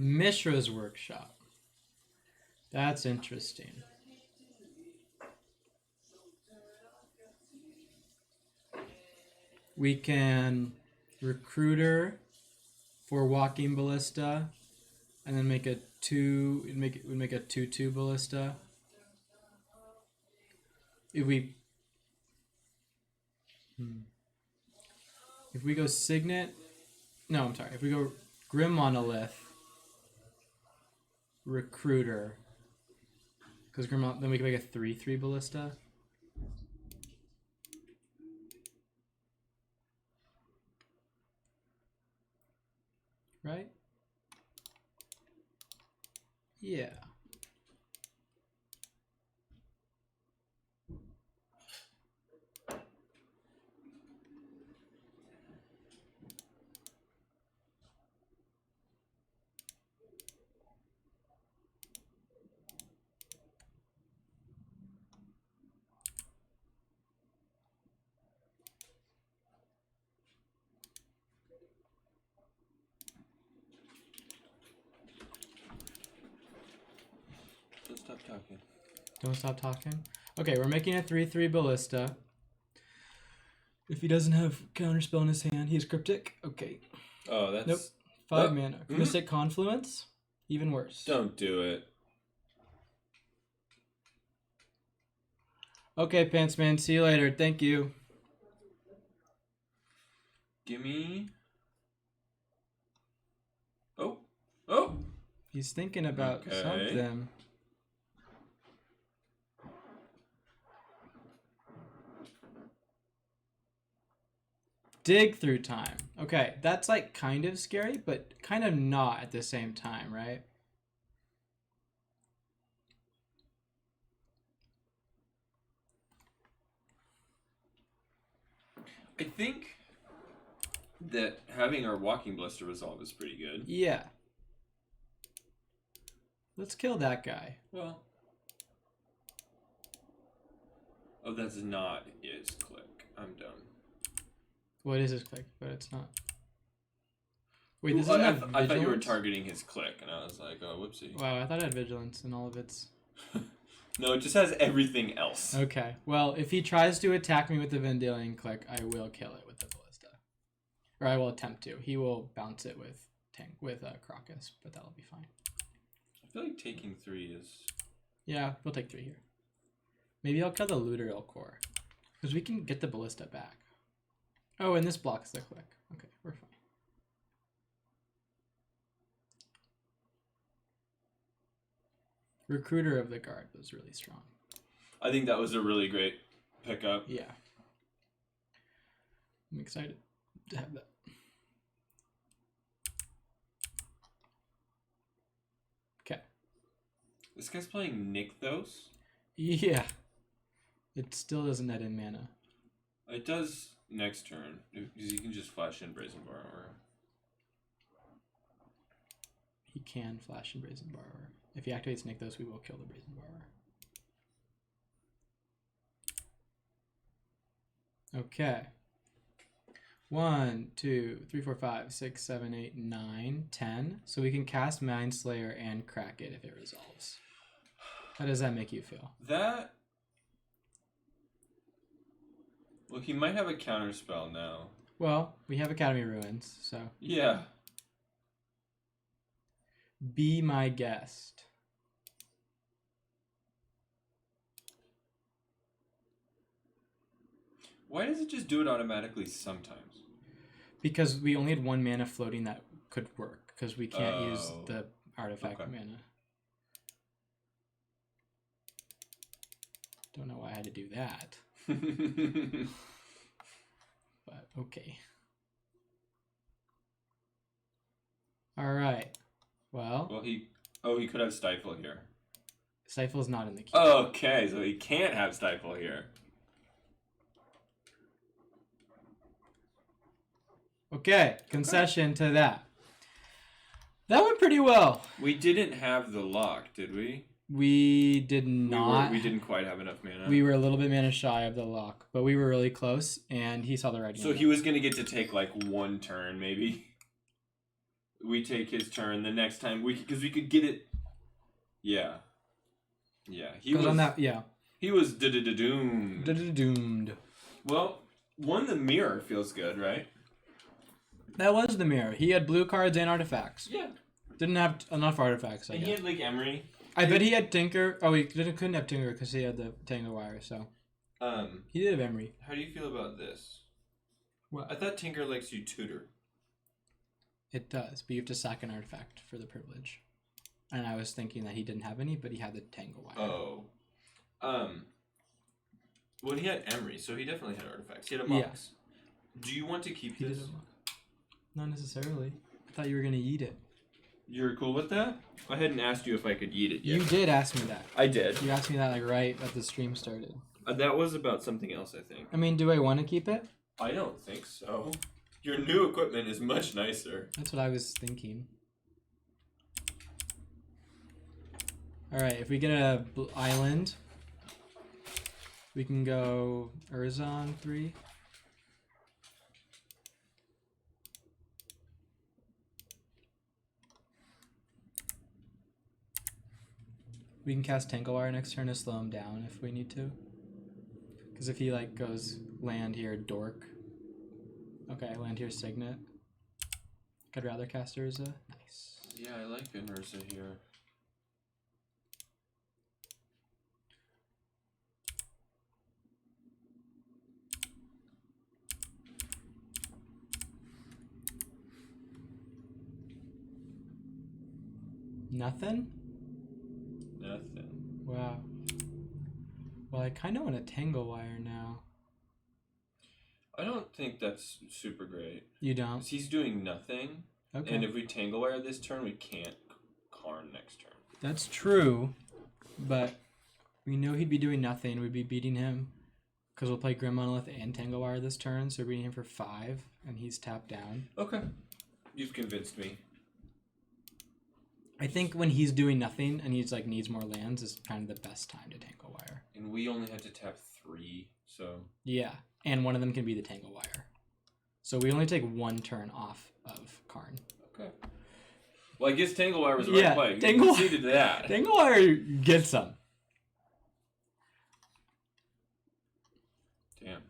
Mishra's Workshop. That's interesting. We can Recruiter for Walking Ballista, and then make a 2/2 Ballista. If we go Signet, no, I'm sorry. If we go Grim Monolith, Recruiter, because then we can make a 3/3 Ballista. talking. Don't stop talking. Okay, we're making a 3/3 ballista. If he doesn't have counterspell in his hand, he's cryptic. Okay. Oh, that's... Nope. 5 mana. Mystic Confluence? Even worse. Don't do it. Okay, Pantsman. See you later. Thank you. Gimme... Oh! Oh! He's thinking about Okay. something. Dig through time. Okay, that's like kind of scary, but kind of not at the same time, right? I think that having our Walking Ballista resolve is pretty good. Yeah. Let's kill that guy. Well... Oh, that's not his click. I'm done. What is his click? But it's not. Wait, Ooh, this isn't I have thought you were vigilance? targeting his click, and I was like, oh, whoopsie. Wow, I thought it had vigilance in all of its... No, it just has everything else. Okay, well, if he tries to attack me with the Vendilion click, I will kill it with the Ballista. Or I will attempt to. He will bounce it with Crocus, but that'll be fine. I feel like taking 3 is... Yeah, we'll take 3 here. Maybe I'll kill the Looteriel core. Because we can get the Ballista back. Oh, and this blocks the click. Okay, we're fine. Recruiter of the Guard was really strong. I think that was a really great pickup. Yeah. I'm excited to have that. Okay. This guy's playing Nykthos? Yeah. It still doesn't net in mana. It does next turn, because you can just flash in Brazen Borrower. He can flash in Brazen Borrower. If he activates Nykthos, we will kill the Brazen Borrower. Okay. 1, 2, 3, 4, 5, 6, 7, 8, 9, 10. So we can cast Mindslayer and crack it if it resolves. How does that make you feel? That... Well, he might have a counter spell now. Well, we have Academy Ruins, so... Yeah. Be my guest. Why does it just do it automatically sometimes? Because we only had 1 mana floating that could work, because we can't use the artifact Okay. mana. Don't know why I had to do that. But okay. Alright. Well, he could have Stifle here. Stifle's not in the queue. Okay, so he can't have Stifle here. Okay, concession to that. That went pretty well. We didn't have the lock, did we? We did not. We didn't quite have enough mana. We were a little bit mana shy of the lock, but we were really close, and he saw the writing. So he was going to get to take like 1 turn, maybe. We take his turn. The next time because we could get it. Yeah. Yeah. He was on that. Yeah. He was doomed. Doomed. Well, the mirror feels good, right? That was the mirror. He had blue cards and artifacts. Yeah. Didn't have enough artifacts. And he had like Emery. I bet he had Tinker. Oh, he couldn't have Tinker because he had the Tango Wire. So. He did have Emery. How do you feel about this? What? I thought Tinker likes you tutor. It does, but you have to sack an artifact for the privilege. And I was thinking that he didn't have any, but he had the Tango Wire. Oh. Well, he had Emery, so he definitely had artifacts. He had a Mox. Yeah. Do you want to keep this? Not necessarily. I thought you were going to eat it. You're cool with that? I hadn't asked you if I could eat it yet. You did ask me that. I did. You asked me that like right at the stream started. That was about something else, I think. I mean, do I want to keep it? I don't think so. Your new equipment is much nicer. That's what I was thinking. Alright, if we get a island, we can go Urza on 3. We can cast Tanglewire next turn to slow him down if we need to. Because if he like goes land here, Dork. Okay, land here, Signet. I'd rather cast Urza. Nice. Yeah, I like an Urza here. Nothing? Nothing. Wow. Well, I kind of want a Tanglewire now. I don't think that's super great. You don't? 'Cause he's doing nothing. Okay. And if we Tanglewire this turn, we can't Karn next turn. That's true, but we know he'd be doing nothing. We'd be beating him because we'll play Grim Monolith and Tanglewire this turn, so we're beating him for 5, and he's tapped down. Okay. You've convinced me. I think when he's doing nothing and he's like needs more lands is kind of the best time to Tanglewire. And we only had to tap 3, so... Yeah, and one of them can be the Tanglewire. So we only take 1 turn off of Karn. Okay. Well, I guess Tanglewire was the right play. You Tanglewire conceded to that. Tanglewire gets some. Damn.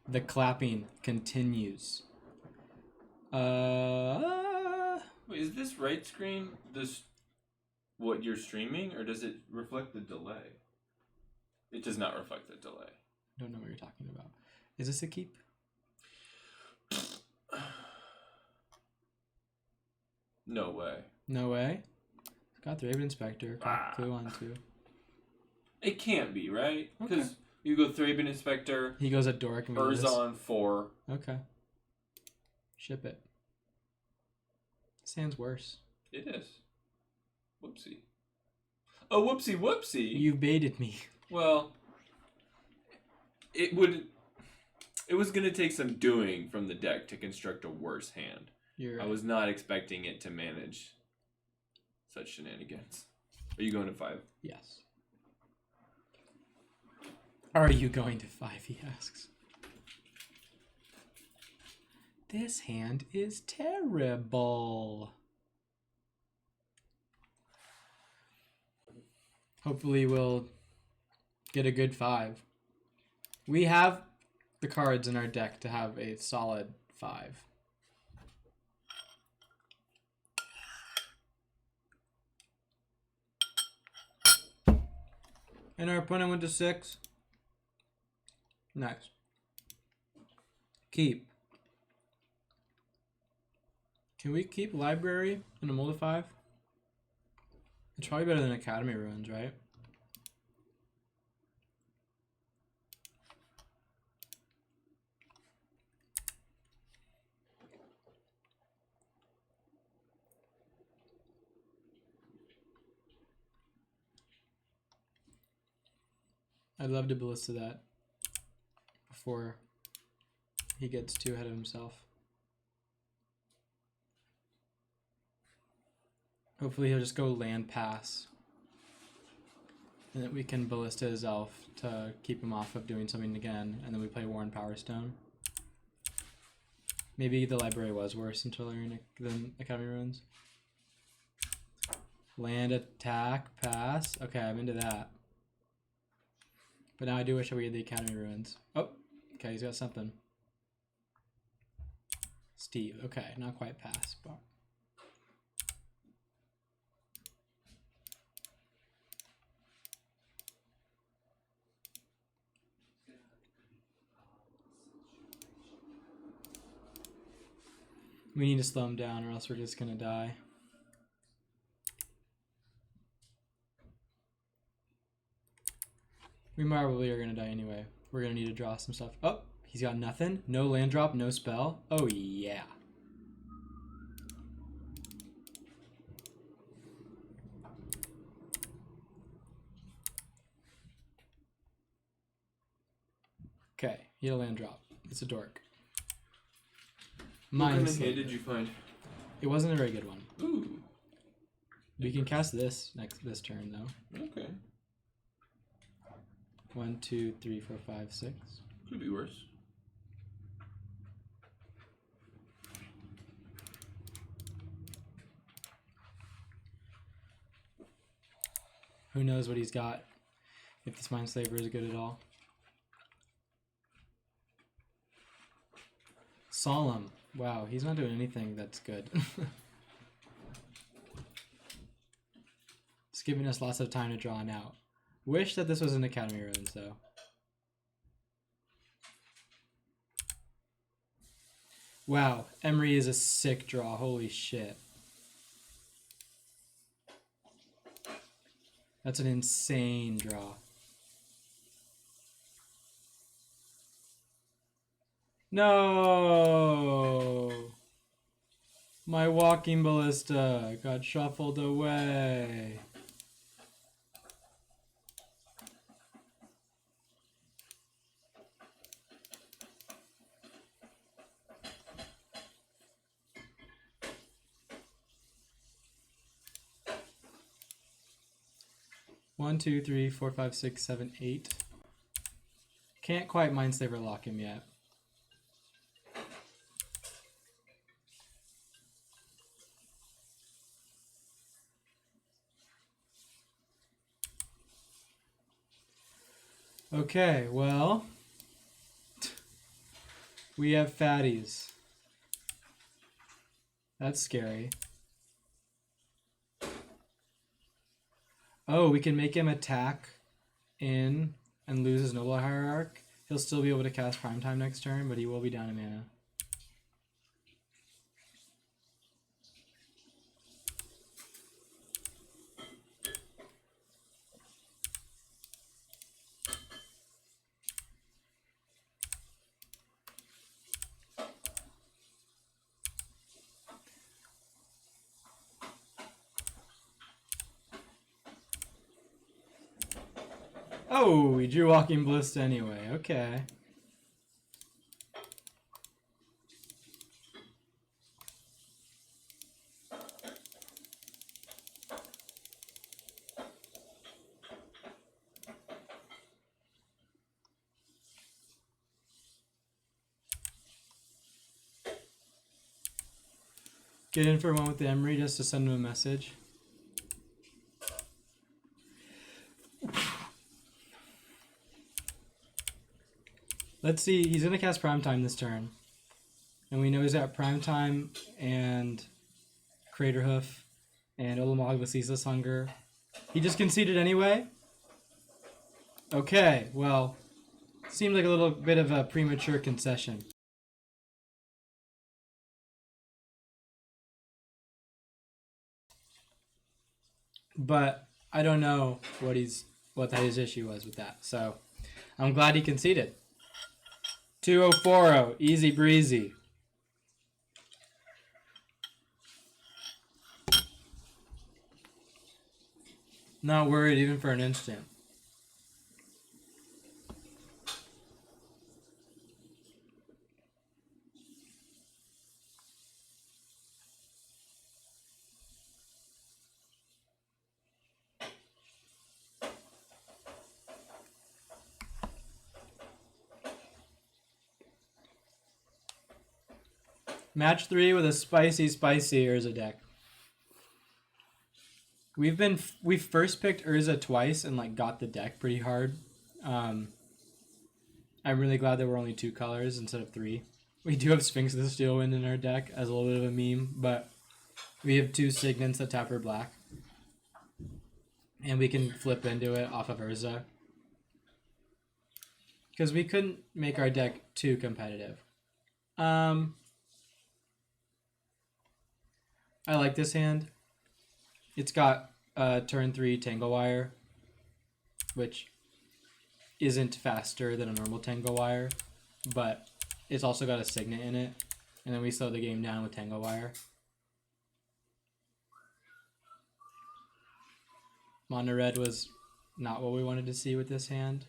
The clapping continues. Wait, is this right screen what you're streaming, or does it reflect the delay? It does not reflect the delay. I don't know what you're talking about. Is this a keep? No way. No way. Got the Raven Inspector. Got Clue on 2. It can't be, right? Okay. Because you go Thraben Inspector, He goes at Dork and we do Urza this. on 4. Okay. Ship it. Sounds worse. It is. Whoopsie. Oh, whoopsie, whoopsie. You baited me. Well, it was going to take some doing from the deck to construct a worse hand. You're right. I was not expecting it to manage such shenanigans. Are you going to 5? Yes. Are you going to 5, he asks. This hand is terrible. Hopefully we'll get a good 5. We have the cards in our deck to have a solid 5. And our opponent went to 6. Nice. Keep. Can we keep Library in a mold of 5? It's probably better than Academy Ruins, right? I'd love to ballista that before he gets too ahead of himself. Hopefully he'll just go land pass. And that we can ballista his elf to keep him off of doing something again. And then we play Warren Power Stone. Maybe the library was worse in Tolarian than Academy Ruins. Land, attack, pass. Okay, I'm into that. But now I do wish we had the Academy Ruins. Oh, okay, he's got something. Steve, okay, not quite pass, but... We need to slow him down or else we're just gonna die. We probably are gonna die anyway. We're gonna need to draw some stuff. Oh, he's got nothing. No land drop, no spell. Oh yeah. Okay, he had a land drop. It's a dork. What kind of Mine's hand did you find? It wasn't a very good one. Ooh. We can cast this this turn though. Okay. 1, 2, 3, 4, 5, 6. Could be worse. Who knows what he's got, if this Mindslaver is good at all. Solemn. Wow, he's not doing anything that's good. It's giving us lots of time to draw out. Wish that this was an Academy Ruins, though. Wow, Emery is a sick draw. Holy shit. That's an insane draw. No! My walking ballista got shuffled away. One, two, three, four, five, six, seven, 8. Can't quite Mindslaver lock him yet. Okay, well, we have fatties. That's scary. Oh, we can make him attack in and lose his Noble Hierarch. He'll still be able to cast Primetime next turn, but he will be down in mana. Oh, we drew Walking Ballista anyway. Okay. Get in for one with the Emery just to send him a message. Let's see, he's going to cast Primetime this turn. And we know he's at Primetime and Craterhoof and Ulamog Ceaseless Hunger. He just conceded anyway? Okay, well, seemed like a little bit of a premature concession. But I don't know what his issue was with that. So I'm glad he conceded. 2040, easy breezy. Not worried even for an instant. Match 3 with a spicy Urza deck. We first picked Urza twice and like got the deck pretty hard. I'm really glad there were only 2 colors instead of 3. We do have Sphinx of the Steelwind in our deck as a little bit of a meme, but we have 2 Signets that tap for black. And we can flip into it off of Urza. Because we couldn't make our deck too competitive. I like this hand. It's got turn 3 Tangle Wire, which isn't faster than a normal Tangle Wire, but it's also got a Signet in it, and then we slow the game down with Tangle Wire. Mono Red was not what we wanted to see with this hand,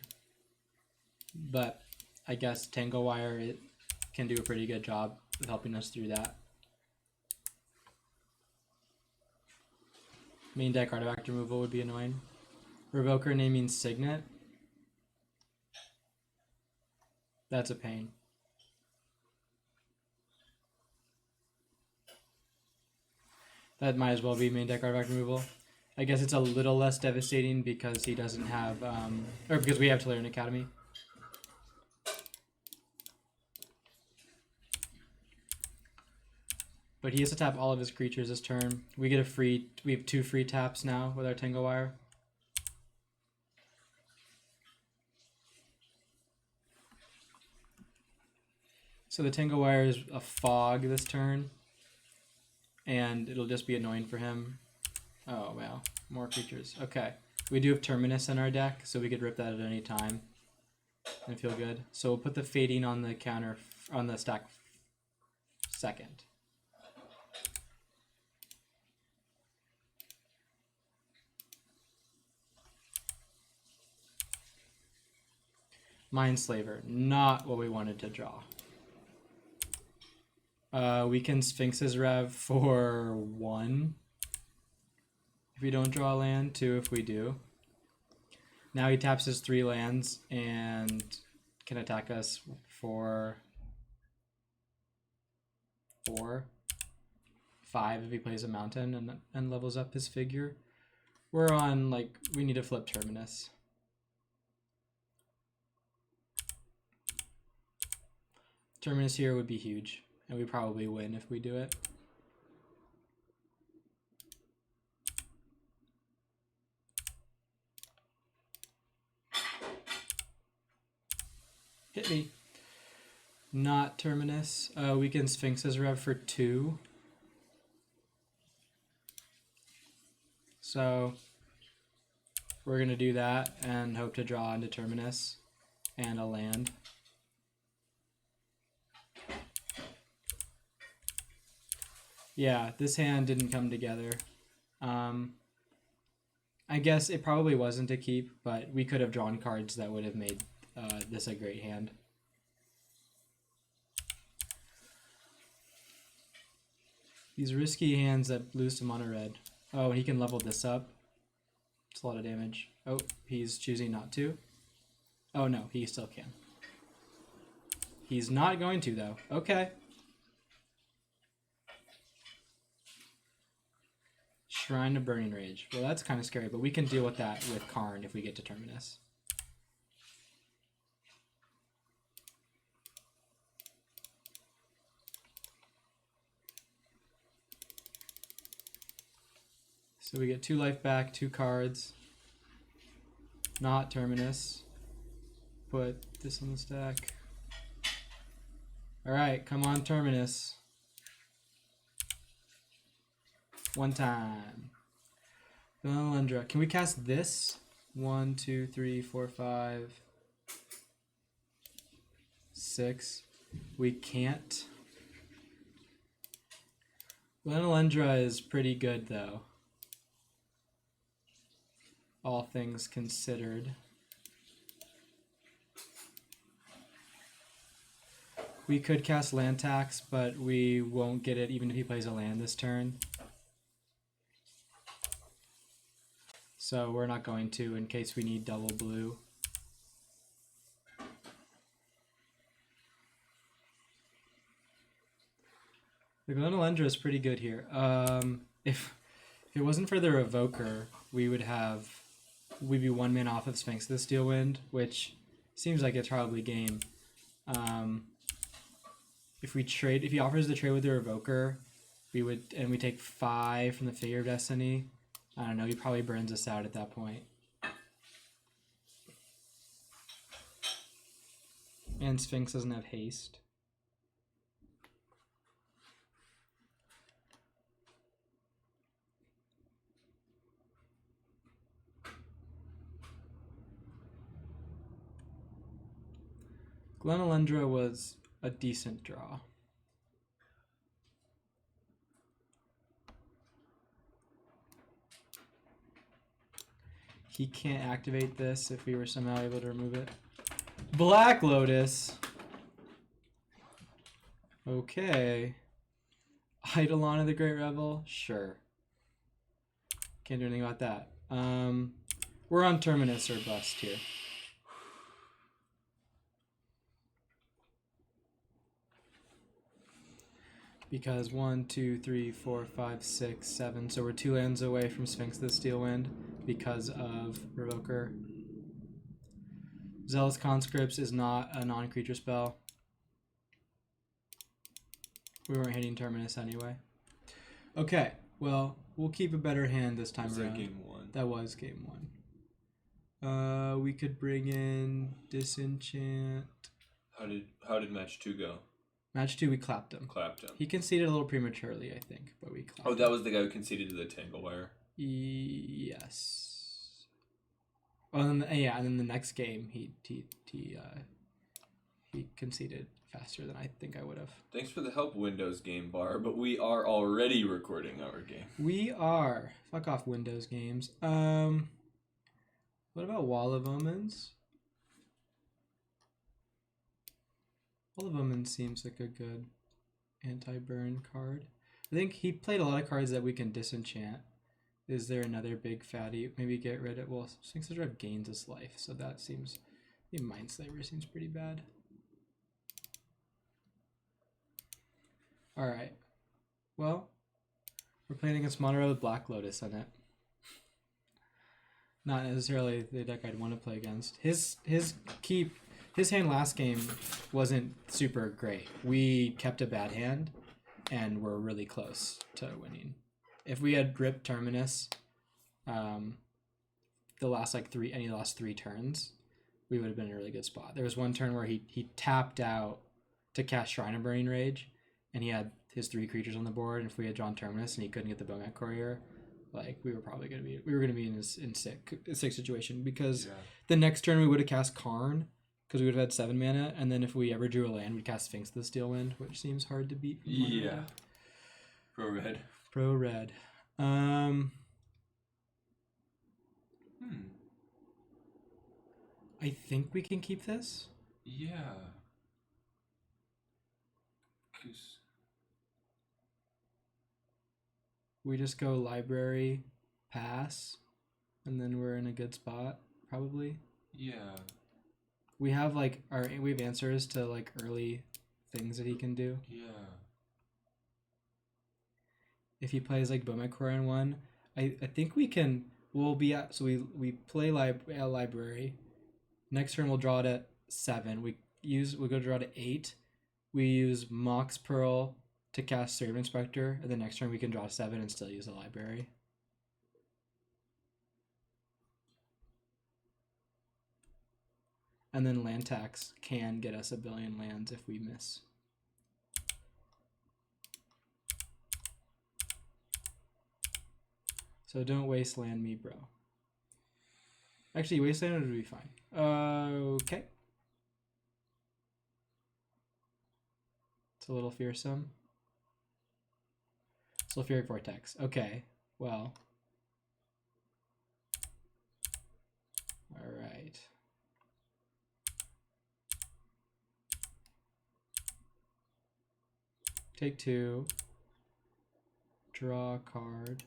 but I guess Tangle Wire it can do a pretty good job of helping us through that. Main deck artifact removal would be annoying. Revoker naming Signet. That's a pain. That might as well be main deck artifact removal. I guess it's a little less devastating because he doesn't have, or because we have Tolarian Academy. But he has to tap all of his creatures this turn. We get a free, we have 2 free taps now with our Tangle Wire. So the Tangle Wire is a fog this turn. And it'll just be annoying for him. Oh, wow. More creatures. Okay. We do have Terminus in our deck, so we could rip that at any time and feel good. So we'll put the Fading on the counter, on the stack second. Mindslaver. Not what we wanted to draw. We can Sphinx's Rev for 1 if we don't draw a land, 2 if we do. Now he taps his 3 lands and can attack us for 4, 5 if he plays a mountain and levels up his figure. We're on, like, we need to flip Terminus. Terminus here would be huge. And we probably win if we do it. Hit me. Not Terminus. We can Sphinx's Rev for 2. So we're going to do that and hope to draw into Terminus and a land. Yeah, this hand didn't come together. I guess it probably wasn't a keep, but we could have drawn cards that would have made this a great hand. These risky hands that lose to mono red. Oh, and he can level this up. It's a lot of damage. Oh, he's choosing not to. Oh no, he still can. He's not going to though. Okay. Shrine of Burning Rage. Well, that's kind of scary, but we can deal with that with Karn if we get to Terminus. So we get 2 life back, 2 cards. Not Terminus. Put this on the stack. Alright, come on Terminus. 1 time. Alundra. Can we cast this? 1, 2, 3, 4, 5, 6. We can't. Alundra is pretty good though. All things considered. We could cast land tax, but we won't get it even if he plays a land this turn. So we're not going to in case we need double blue. The Alundra is pretty good here. If it wasn't for the Revoker, we'd be 1 man off of Sphinx the Steel Wind, which seems like it's probably game. If he offers the trade with the Revoker, we take 5 from the Figure of Destiny. I don't know, he probably burns us out at that point. And Sphinx doesn't have haste. Alundra was a decent draw. He can't activate this if we were somehow able to remove it. Black Lotus. Okay. Eidolon of the Great Revel? Sure. Can't do anything about that. We're on Terminus or bust here. Because 1, 2, 3, 4, 5, 6, 7. So we're 2 lands away from Sphinx the Steel Wind because of Revoker. Zealous Conscripts is not a non-creature spell. We weren't hitting Terminus anyway. Okay, well, we'll keep a better hand this time around. Was that game 1? That was game 1. We could bring in Disenchant. How did match 2 go? Match 2, we clapped him. He conceded a little prematurely, I think, but we clapped him. That was the guy who conceded to the Tanglewire? Yes. Oh, and then the next game, he conceded faster than I think I would have. Thanks for the help, Windows Game Bar, but we are already recording our game. We are. Fuck off, Windows games. What about Wall of Omens? Wall of Omens seems like a good anti-burn card. I think he played a lot of cards that we can disenchant. Is there another big fatty? Maybe get rid of... Well, Sphinx of Dread gains his life, so that seems... I think Mindslaver seems pretty bad. Alright. Well, we're playing against Monterey with Black Lotus in it. Not necessarily the deck I'd want to play against. His hand last game wasn't super great. We kept a bad hand and were really close to winning. If we had ripped Terminus the last any of the last 3 turns, we would have been in a really good spot. There was one turn where he tapped out to cast Shrine of Burning Rage, and he had his 3 creatures on the board, and if we had drawn Terminus and he couldn't get the Bowmat Courier, we were gonna be in a sick situation, because the next turn we would have cast Karn, because we would have had 7 mana, and then if we ever drew a land, we'd cast Sphinx the Steel Wind, which seems hard to beat. Yeah. Pro red. I think we can keep this. Yeah. We just go library, pass, and then we're in a good spot, probably. Yeah. We have we have answers to early things that he can do. Yeah. If he plays Bowmat Courier in 1, I think we can. We'll be at, so we play library. Next turn we'll draw it at 7. We'll go draw it at 8. We use Mox Pearl to cast Servant Inspector, and the next turn we can draw 7 and still use the library. And then land tax can get us a billion lands if we miss. So don't wasteland me, bro. Actually, wasteland would be fine. Okay. It's a little fearsome. Sulfuric Vortex. Okay, well. Alright. Take 2. Draw a card.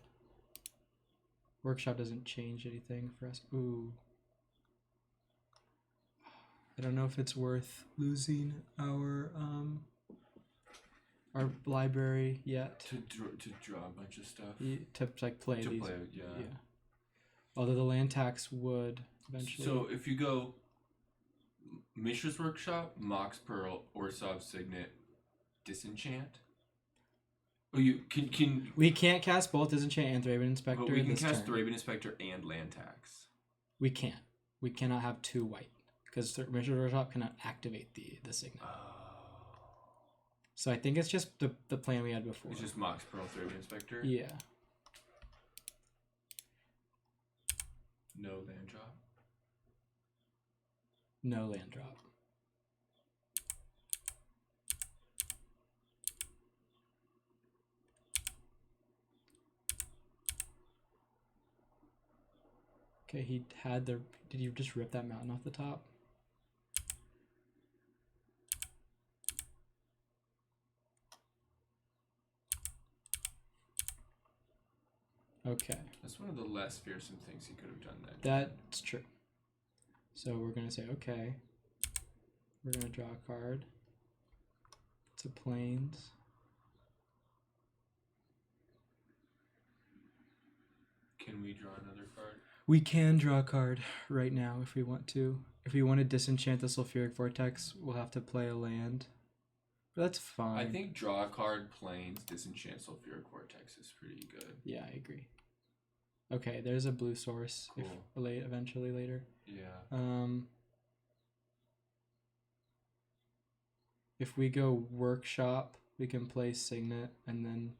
Workshop doesn't change anything for us. Ooh. I don't know if it's worth losing our library yet. To draw a bunch of stuff. To play these. Yeah. Although the land tax would eventually. So if you go Mishra's Workshop, Mox Pearl, Orsov Signet, Disenchant. Oh, you can. We can't cast both Disenchant and Thraben Inspector. But we can cast Thraben Inspector and land tax. We can't. We cannot have 2 white because Mishra's Workshop cannot activate the Signet. So I think it's just the plan we had before. It's just Mox Pearl, Thraben Inspector? Yeah. No land drop? No land drop. Okay, he had the... Did you just rip that mountain off the top? Okay. That's one of the less fearsome things he could have done then. That's true. So we're going to say, okay. We're going to draw a card. It's a Plains. Can we draw another card? We can draw a card right now if we want to. If we want to disenchant the Sulfuric Vortex, we'll have to play a land. But that's fine. I think draw a card, planes, disenchant Sulfuric Vortex is pretty good. Yeah, I agree. Okay, there's a blue source. Cool. If eventually later. Yeah. If we go Workshop, we can play Signet and then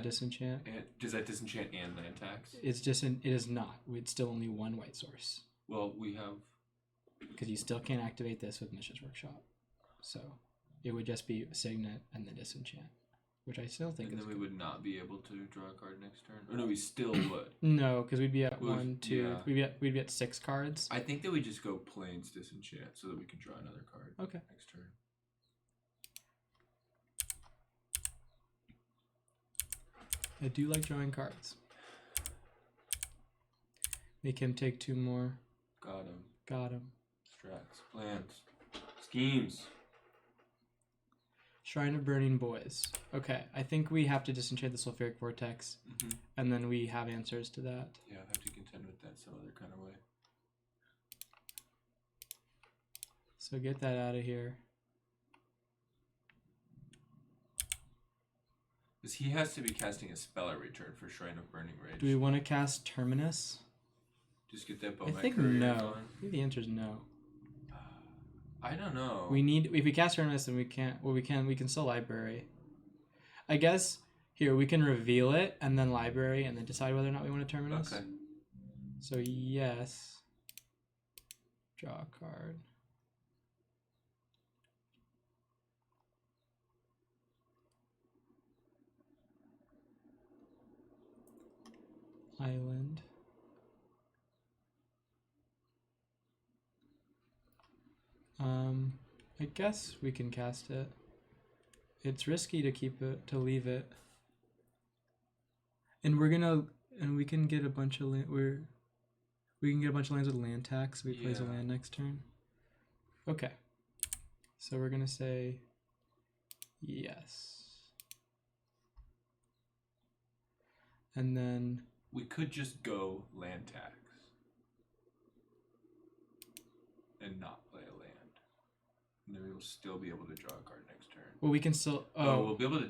disenchant. And does that disenchant and land tax? It's just it is not. It's still only one white source. Well, we have because you still can't activate this with Mishra's Workshop. So it would just be Signet and then disenchant, which I still think and is then we good. would not be able to draw a card next turn. Or no, we still would. No, because we'd be at 1, 2. Yeah. We'd be at 6 cards. I think that we just go planes disenchant so that we can draw another card. Okay. Next turn. I do like drawing cards. Make him take 2 more. Got him. Got him. Strats. Plans. Schemes. Shrine of Burning Boys. Okay, I think we have to disenchant the Sulfuric Vortex, and then we have answers to that. Yeah, I have to contend with that some other kind of way. So get that out of here. Because he has to be casting a spell every turn for Shrine of Burning Rage. Do we want to cast Terminus? Just get that I Bowman think Courier no. on? I think the answer is no. I don't know. We need if we cast Terminus, then we can't. Well, we can still library. I guess here we can reveal it and then library and then decide whether or not we want to Terminus. Okay. So yes. Draw a card. Island. I guess we can cast it. It's risky to keep it, to leave it. And we can get a bunch of land. We can get a bunch of lands with land tax. So he plays a land next turn. Okay. So we're gonna say yes. And then we could just go land tax and not play a land. And then we will still be able to draw a card next turn. well, we can still. Oh, we'll be able to,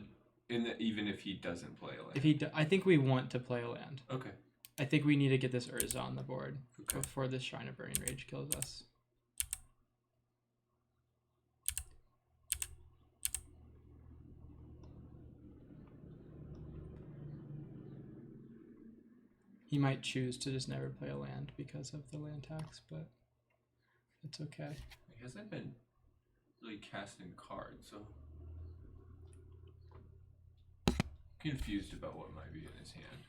even if he doesn't play a land. If he, I think we want to play a land. Okay. I think we need to get this Urza on the board Okay. before this Shrine of Burning Rage kills us. He might choose to just never play a land because of the land tax, but it's okay. He hasn't been really casting cards, so confused about what might be in his hand.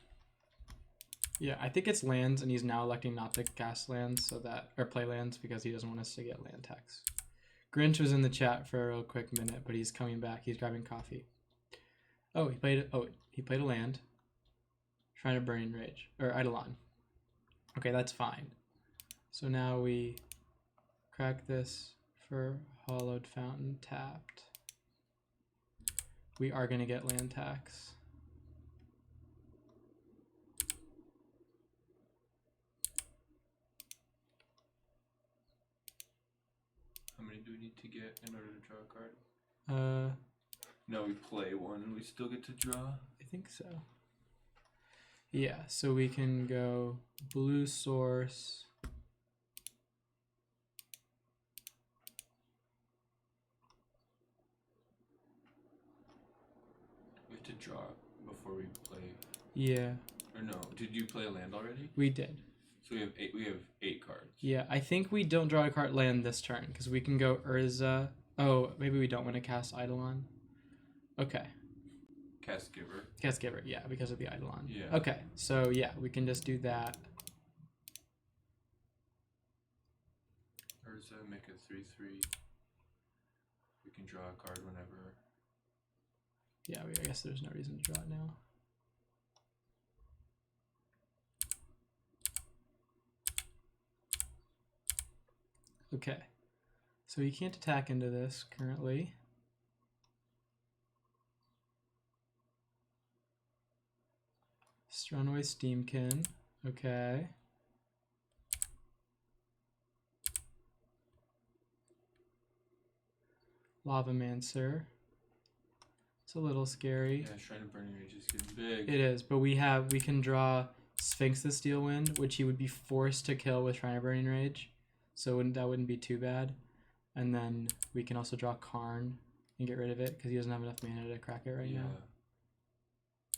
Yeah, I think it's lands, and he's now electing not to cast lands or play lands because he doesn't want us to get land tax. Grinch was in the chat for a real quick minute, but he's coming back. He's grabbing coffee. Oh, he played a land. Shrine of Burning Rage or Eidolon. Okay, that's fine. So now we crack this for Hollowed Fountain tapped. We are gonna get land tax. How many do we need to get in order to draw a card? No, we play one and we still get to draw? I think so. Yeah, so we can go blue source. We have to draw before we play. Yeah. Or no, did you play a land already? We did. So we have eight cards. Yeah, I think we don't draw a card land this turn because we can go Urza. Oh, maybe we don't want to cast Eidolon. Okay. Cast Giver. Cast Giver, yeah, because of the Eidolon. Yeah. Okay, so yeah, we can just do that. Urza, make a 3/3. We can draw a card whenever. Yeah, I guess there's no reason to draw it now. Okay, so you can't attack into this currently. Runaway Steamkin. Okay. Lavamancer. It's a little scary. Yeah, Shrine of Burning Rage is getting big. It is, but we can draw Sphinx the Steel Wind, which he would be forced to kill with Shrine of Burning Rage. So that wouldn't be too bad. And then we can also draw Karn and get rid of it because he doesn't have enough mana to crack it right now.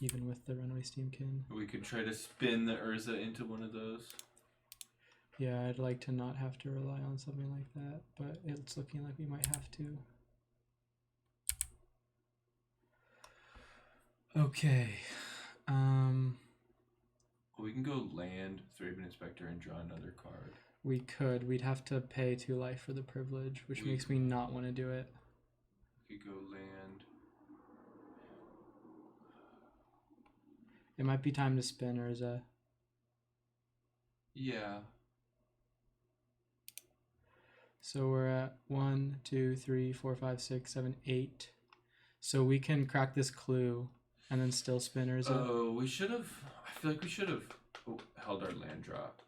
Even with the Runaway Steamkin. We could try to spin the Urza into one of those. Yeah, I'd like to not have to rely on something like that, but it's looking like we might have to. Okay. We can go land, Thraben Inspector, and draw another card. We could. We'd have to pay 2 life for the privilege, which makes me not want to do it. We could go land. It might be time to spin Urza. Yeah. So we're at 1, 2, 3, 4, 5, 6, 7, 8. So we can crack this clue and then still spin Urza. Oh, we should have. I feel like we should have held our land drop.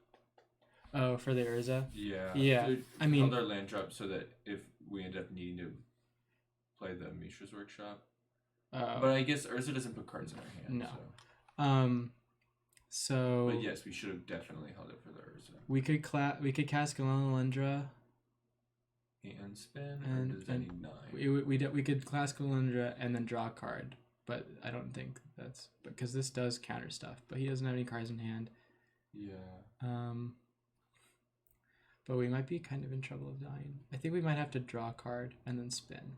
Oh, for the Urza? Yeah. Yeah. I mean, held our land drop so that if we end up needing to play the Mishra's Workshop. But I guess Urza doesn't put cards in our hand. No. So. So. But yes, we should have definitely held it for the Urza. We could cast Galanalendra. And spin, or does that need 9? We could cast Galanalendra and then draw a card, but I don't think that's because this does counter stuff. But he doesn't have any cards in hand. Yeah. But we might be kind of in trouble of dying. I think we might have to draw a card and then spin.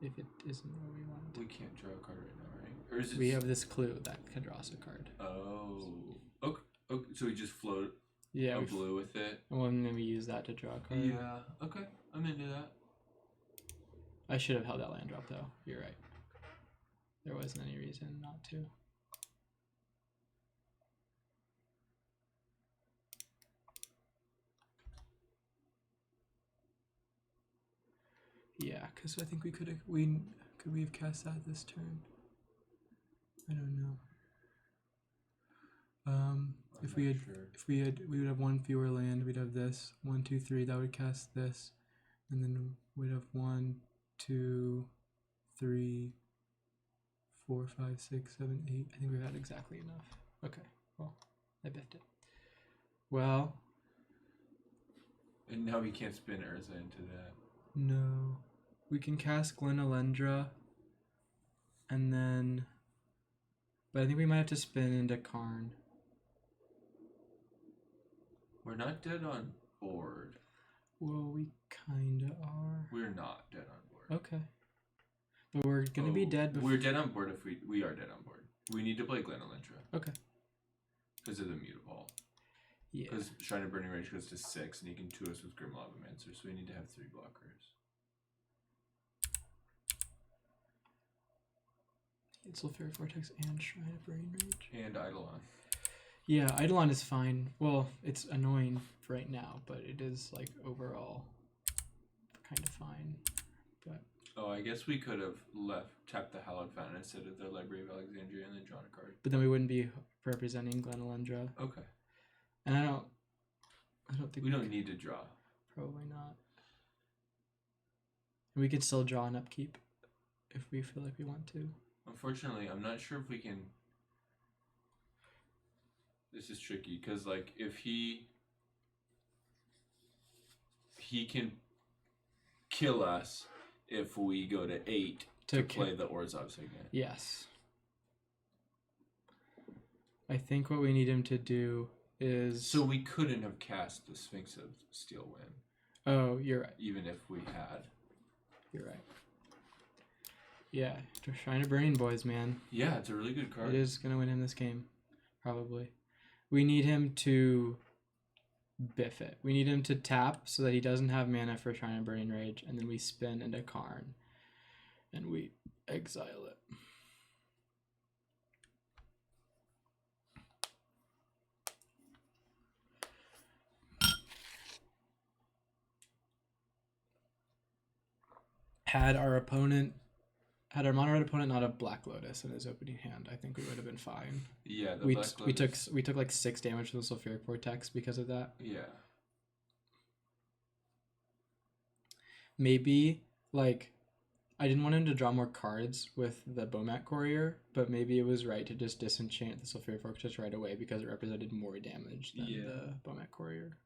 If it isn't what we want. We can't draw a card right now, right? Or is it? We have this clue that can draw us a card. Oh. Okay. So we just float. Yeah. Blue with it. And we'll maybe use that to draw a card. Yeah. Okay. I'm into that. I should have held that land drop though. You're right. There wasn't any reason not to. Yeah, because I think we could have cast that this turn. I don't know. We would have 1 fewer land. We'd have this 1, 2, 3. That would cast this, and then we'd have 1, 2, 3, 4, 5, 6, 7, 8. I think we've had exactly enough. Okay, well, I biffed it. Well. And now we can't spin Urza into that. No. We can cast Glenalendra, and then. But I think we might have to spin into Karn. We're not dead on board. Well, we kinda are. We're not dead on board. Okay. But we're gonna be dead before. We're dead on board if we are dead on board. We need to play Glenalendra. Okay. Because of the Mutable. Yeah. Because Shrine of Burning Rage goes to 6, and he can 2 us with Grim Lavamancer, so we need to have 3 blockers. Cancel Fairy Vortex and Shrine of Burning Rage. And Eidolon. Yeah, Eidolon is fine. Well, it's annoying right now, but it is like overall kind of fine. But oh, I guess we could have tapped the Hallowed Fountain instead of the Library of Alexandria and then drawn a card. But then we wouldn't be representing Glenalendra. Okay. And I don't think we don't need to draw. Probably not. And we could still draw an upkeep if we feel like we want to. Unfortunately, I'm not sure if we can. This is tricky because, like, if he can kill us if we go to 8 to play the Orzhov Signet. Yes. I think what we need him to do is. So we couldn't have cast the Sphinx of Steel Wind. Oh, you're right. Even if we had. You're right. Yeah, Shrine of Burning Boys, man. Yeah, it's a really good card. It is going to win him this game, probably. We need him to biff it. We need him to tap so that he doesn't have mana for Shrine of Burning Rage, and then we spin into Karn, and we exile it. Had our opponent Had our mono red opponent not have Black Lotus in his opening hand, I think we would have been fine. Yeah, the We Black we took Lotus- we took like 6 damage to the Sulfuric Vortex because of that. Yeah. Maybe like I didn't want him to draw more cards with the Bomat Courier, but maybe it was right to just disenchant the Sulfuric Vortex right away because it represented more damage than the Bomat Courier.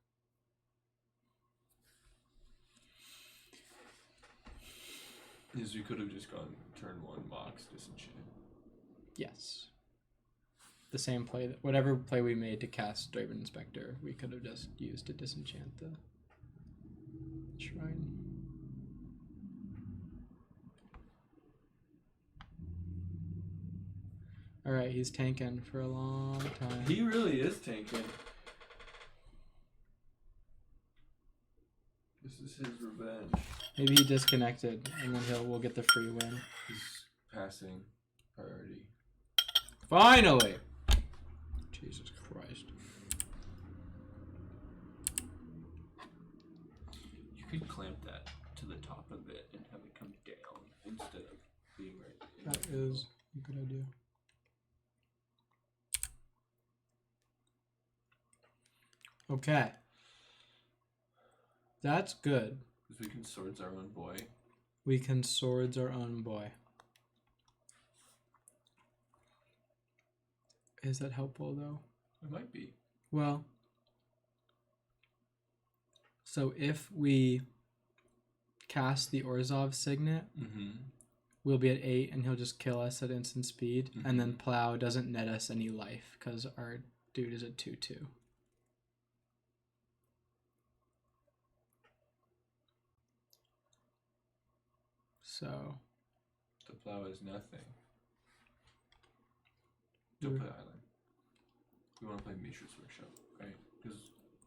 Because we could have just gone turn 1 Mox disenchant. Yes. The same play, whatever play we made to cast Draven Inspector, we could have just used to disenchant the shrine. Alright, he's tanking for a long time. He really is tanking. This is his revenge. Maybe he disconnected, and then we'll get the free win. He's passing priority. Finally! Jesus Christ. You could clamp that to the top of it and have it come down instead of being right in. That is a good idea. Okay. That's good. Because we can swords our own boy. We can swords our own boy. Is that helpful though? It might be. Well, so if we cast the Orzhov Signet, we'll be at 8 and he'll just kill us at instant speed. And then Plow doesn't net us any life because our dude is at 2/2. So The Plow is nothing. Don't play Island. We want to play Mishra's Workshop, right? Because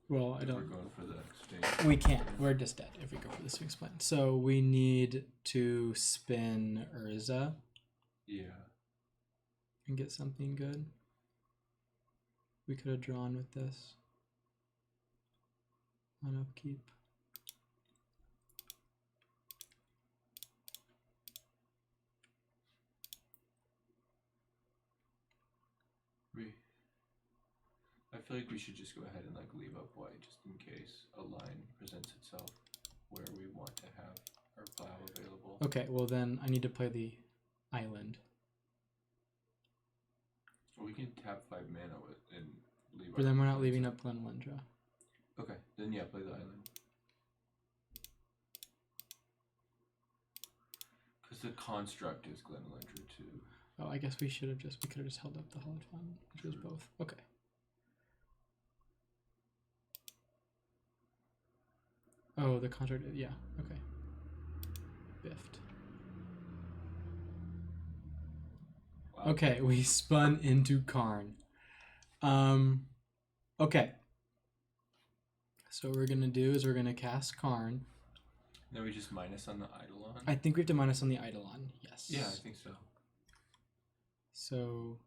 well, I we're don't. going for the exchange. We can't. We're just dead if we go for the Sphinx plan. So we need to spin Urza Yeah. and get something good. We could have drawn with this on upkeep. I feel like we should just go ahead and like leave up white just in case a line presents itself where we want to have our Plow available. Okay, well then I need to play the island. Or we can tap 5 mana with and leave. But then we're not leaving up Glenlendra. Okay, then yeah, play the island. Because the construct is Glenlendra too. Oh, I guess we could have just held up the Hallowed Fountain, which was both. Okay. Oh, the contract, yeah, okay. Biffed. Wow. Okay, we spun into Karn. Okay. So what we're gonna do is we're gonna cast Karn. Then we just minus on the Eidolon? I think we have to minus on the Eidolon, yes. Yeah, I think so. So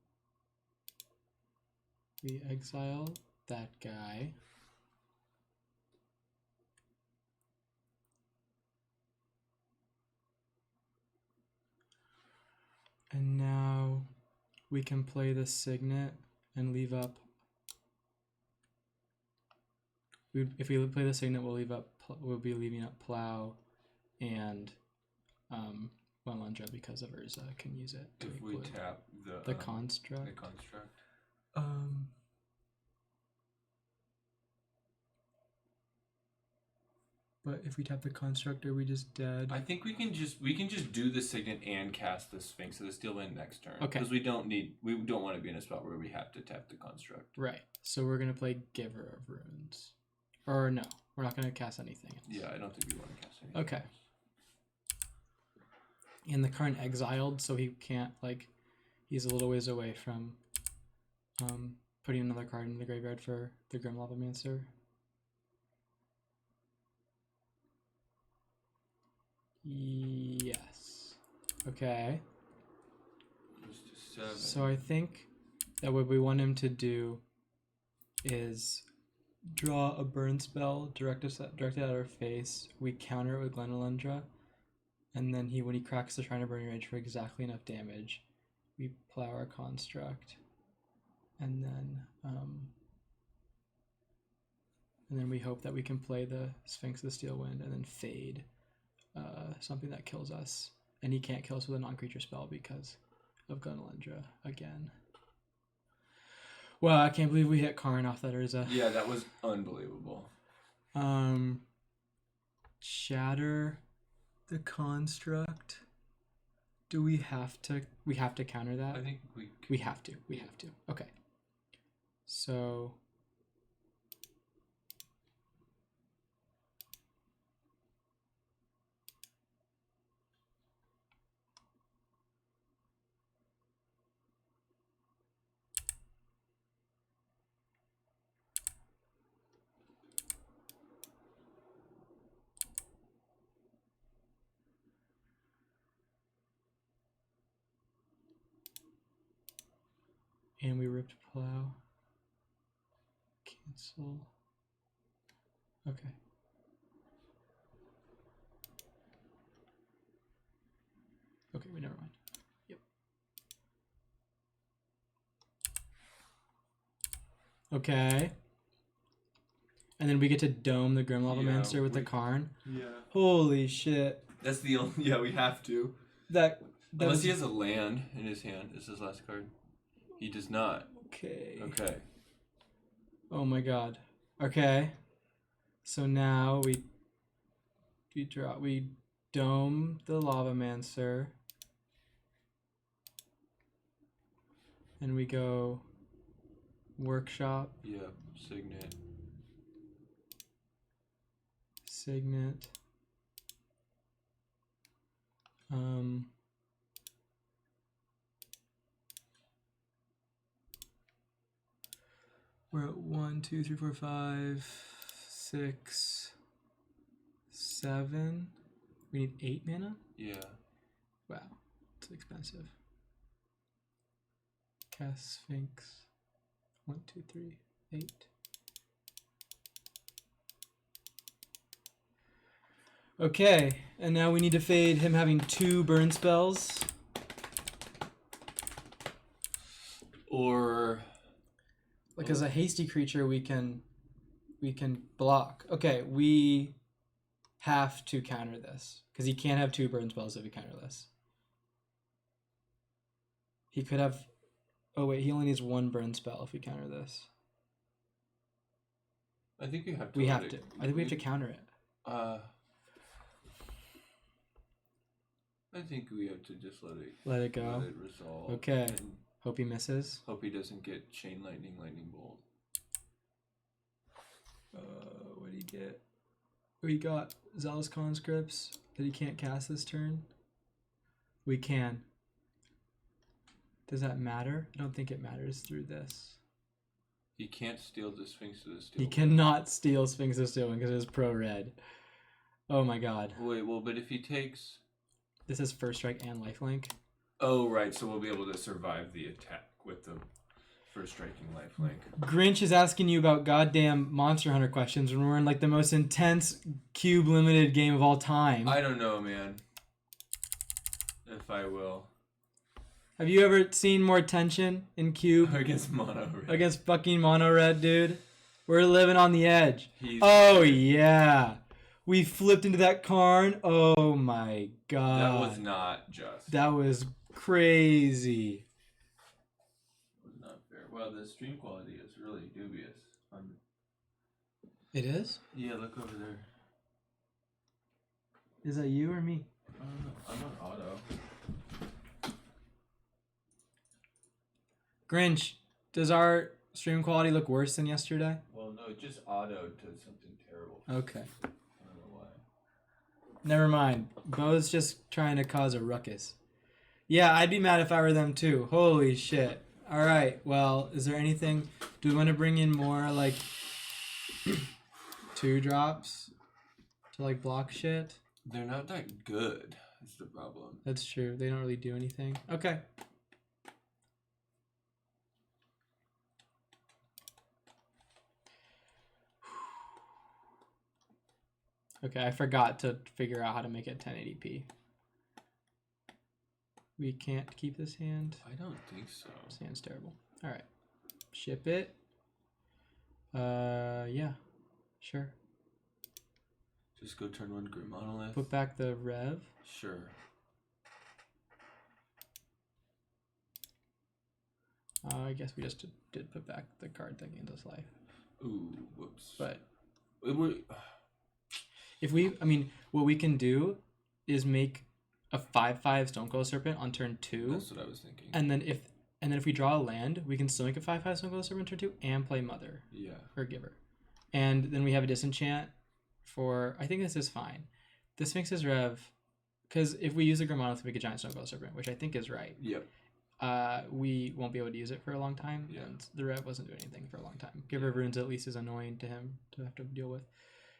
we exile that guy. And now we can play the Signet and leave up. If we play the Signet, we'll be leaving up Plow and Glenlendra because of Urza can use it. If we tap the construct. The construct. But if we tap the construct, are we just dead? I think we can just do the Signet and cast the Sphinx of the Steel Wind next turn. Okay. Because we don't want to be in a spot where we have to tap the construct. Right. So we're gonna play Giver of Runes. Or no, we're not gonna cast anything else. Yeah, I don't think we want to cast anything. Okay. else. And the Karn exiled, so he can't he's a little ways away from putting another card in the graveyard for the Grim Lavamancer. Yes. Okay. Goes to 7. So I think that what we want him to do is draw a burn spell directed at our face. We counter it with Glenlendra, And then when he cracks the Shrine of Burning Rage for exactly enough damage, we plow our construct. And then we hope that we can play the Sphinx of the Steel Wind and then fade something that kills us. And he can't kill us with a non-creature spell because of Gunalendra again. Wow, I can't believe we hit Karn off that Urza. Yeah, that was unbelievable. Shatter the construct. Do we have to? We have to counter that? I think we have to. Okay. So and we ripped plow. Cancel. Okay. Okay, we never mind. Yep. Okay. And then we get to dome the Grim Lavamancer with the Karn. Yeah. Holy shit. That's the only. Yeah, we have to. Unless he has a land in his hand. Is his last card? He does not. Okay. Okay. Oh my god. Okay. So now we dome the Lavamancer. And we go workshop. Yeah, Signet. We're at 1, 2, 3, 4, 5, 6, 7. We need 8 mana? Yeah. Wow, it's expensive. Cast Sphinx. 1, 2, 3, 8. Okay, and now we need to fade him having 2 burn spells. Or like as a hasty creature we can block. Okay, we have to counter this because he can't have 2 burn spells if we counter this. He could have. Oh wait, he only needs 1 burn spell if we counter this. I think you have to. We have to. I think we have to counter it. I think we have to just let it go. Let it resolve. Okay. Hope he misses. Hope he doesn't get Chain Lightning Bolt. What do you get? We got Zealous Conscripts that he can't cast this turn. We can. Does that matter? I don't think it matters through this. He can't steal the Sphinx of the Steel. He cannot steal Sphinx of Steel because it is pro red. Oh my god. Wait, well, but if he takes... This is First Strike and Lifelink. Oh, right, so we'll be able to survive the attack with the First Striking Lifelink. Grinch is asking you about goddamn Monster Hunter questions when we're in like the most intense cube limited game of all time. I don't know, man. If I will. Have you ever seen more tension in cube? Against Mono Red. Against fucking Mono Red, dude. We're living on the edge. Yeah. We flipped into that Karn. Oh my god. That was not just. That was crazy. It was not fair. Well, the stream quality is really dubious. It is? Yeah, look over there. Is that you or me? I don't know. I'm on auto. Grinch, does our stream quality look worse than yesterday? Well, no, it just autoed to something terrible. Okay. I don't know why. Never mind. Bo's just trying to cause a ruckus. Yeah, I'd be mad if I were them too. Holy shit. Alright, well, is there anything... Do we want to bring in more, like, 2-drops to, like, block shit? They're not that good. That's the problem. That's true. They don't really do anything. Okay. Okay, I forgot to figure out how to make it 1080p. We can't keep this hand. I don't think so. This hand's terrible. All right, ship it. Yeah, sure. Just go turn 1 Grim Monolith. Put back the rev. Sure. I guess we just did put back the card that gains us life. Ooh, whoops. But It if we, I mean, what we can do is make a 5/5 Stonecoil Serpent on turn 2. That's what I was thinking. And then if we draw a land, we can still make a 5/5 Stonecoil Serpent turn 2 and play Mother. Yeah. Or Giver. And then we have a disenchant for, I think this is fine. This makes his rev, because if we use a Grim Monolith to make a giant Stonecoil Serpent, which I think is right. Yep. We won't be able to use it for a long time, Yeah. and the rev wasn't doing anything for a long time. Giver of Runes at least is annoying to him to have to deal with.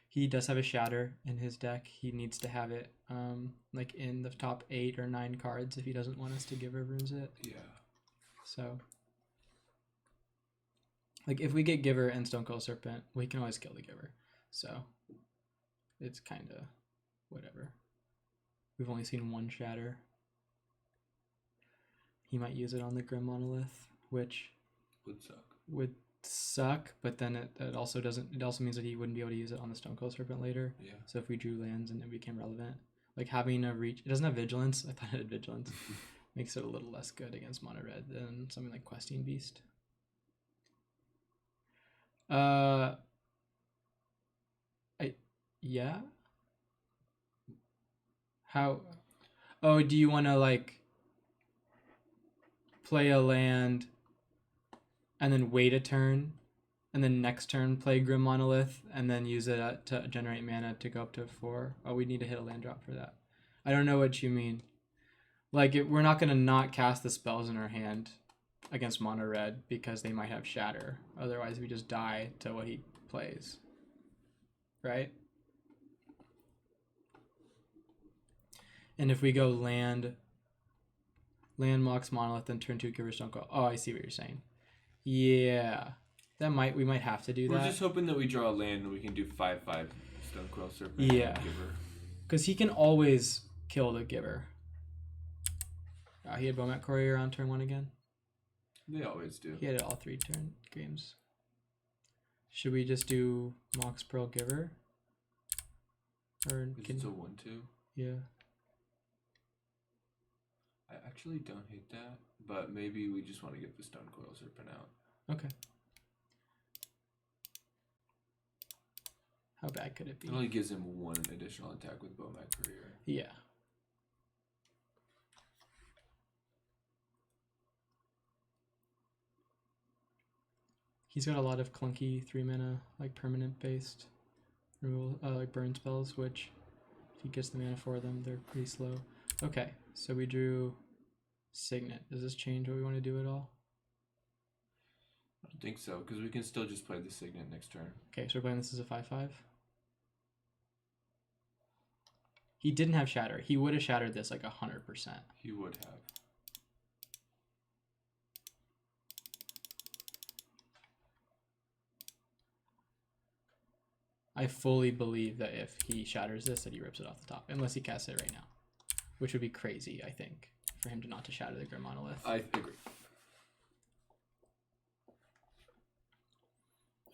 He does have a Shatter in his deck. He needs to have it like in the top 8 or 9 cards if he doesn't want us to Giver of Runes it. Yeah. So, like if we get Giver and Stonecoil Serpent, we can always kill the Giver. So, it's kind of whatever. We've only seen 1 Shatter. He might use it on the Grim Monolith, which would suck, but then it also doesn't. It also means that he wouldn't be able to use it on the Stonecoil Serpent later. Yeah. So if we drew lands and it became relevant, like having a reach, it doesn't have vigilance. I thought it had vigilance. Makes it a little less good against mono red than something like Questing Beast. Yeah. How? Oh, do you want to like play a land and then wait a turn and then next turn play Grim Monolith and then use it to generate mana to go up to 4? Oh, we need to hit a land drop for that. I don't know what you mean. Like, we're not going to not cast the spells in our hand against mono red because they might have Shatter. Otherwise, we just die to what he plays. Right? And if we go land Mox Monolith, then turn 2 Giver Stonecoil. Oh, I see what you're saying. Yeah. We might have to do that. We're just hoping that we draw a land and we can do 5/5 Stonecoil Serpent. Yeah. And Giver. Because he can always kill the Giver. He had Bomat Courier on turn 1 again. They always do. He had it all 3 turn games. Should we just do Mox Pearl Giver? Or It's a 1/2. Yeah. I actually don't hate that, but maybe we just want to get the Stonecoil Serpent out. Okay. How bad could it be? It only gives him 1 additional attack with Bomat Courier. Yeah. He's got a lot of clunky 3 mana, like permanent based removal, like burn spells, which if he gets the mana for them, they're pretty slow. Okay, so we drew Signet. Does this change what we want to do at all? I don't think so, because we can still just play the Signet next turn. Okay, so we're playing this as a 5/5. He didn't have Shatter. He would have shattered this like 100%. He would have. I fully believe that if he shatters this, that he rips it off the top, unless he casts it right now, which would be crazy, I think, for him to not to shatter the Grim Monolith. I agree.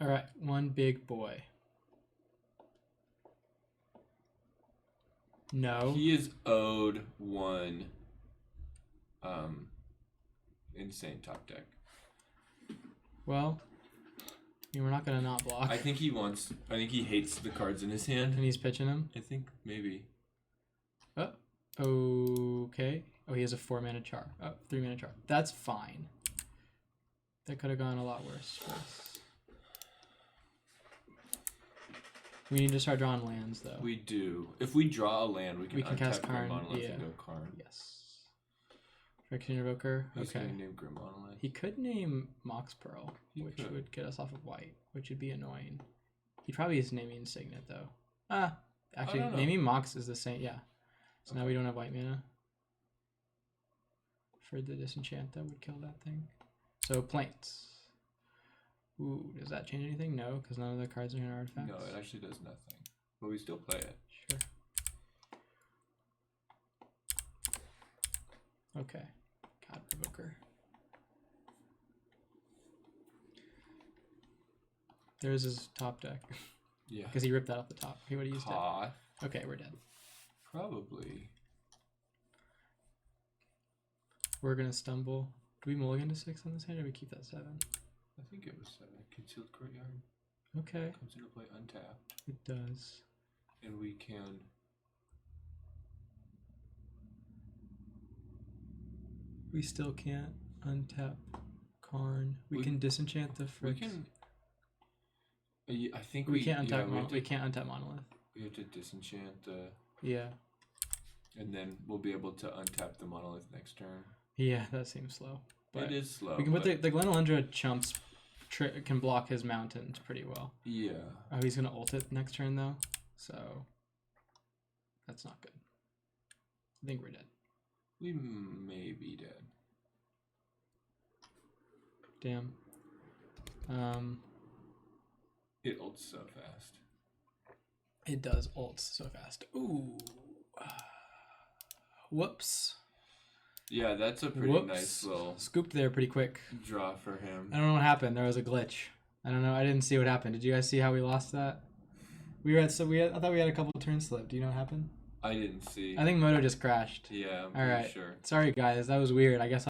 All right, one big boy. No. He is owed 1 insane top deck. Well, I mean, we're not gonna not block. I think he hates the cards in his hand. And he's pitching him. I think maybe. Oh, okay. Oh, he has a 4 mana char. Oh, 3 mana char. That's fine. That could have gone a lot worse for us. We need to start drawing lands, though. We do. If we draw a land, we can untap cast Karn, Grim Monolith yeah. and go Karn. Yes. Phyrexian Invoker. He's Okay. gonna name Grim Monolith. He could name Mox Pearl, He which could. would get us off of white, which would be annoying. He probably is naming Signet, though. Actually, don't know. naming Mox is the same. Yeah. So now Okay. we don't have white mana for the disenchant that would kill that thing. So plains. Ooh, does that change anything? No, because none of the cards are in artifacts. No, it actually does nothing. But we still play it. Sure. Okay. God, Provoker. There's his top deck. Yeah. Because he ripped that off the top. He would have used it. Koth. Okay, we're dead. Probably. We're gonna stumble. Do we mulligan to 6 on this hand, or we keep that 7? I think it was 7. Concealed Courtyard. Okay. Comes into play untapped. It does. And we can... We still can't untap Karn. We can disenchant the We Fricks. can... I think We can't untap. yeah, We can't untap Monolith. we have to disenchant the... Yeah. And then we'll be able to untap the Monolith next turn. Yeah, that seems slow. But It is slow. we can put the Glenalundra chumps can block his mountains pretty well. Yeah. Oh, he's gonna ult it next turn though, so that's not good. I think we're dead. We may be dead. Damn. It ults so fast. It does ult so fast. Ooh. Whoops. Yeah, that's a pretty nice little Scooped there pretty quick. draw for him. I don't know what happened. There was a glitch. I don't know. I didn't see what happened. Did you guys see how we lost that? I thought we had a couple of turns slipped. Do you know what happened? I didn't see. I think Moto just crashed. Yeah, I'm All right. pretty sure. Sorry guys, that was weird. I guess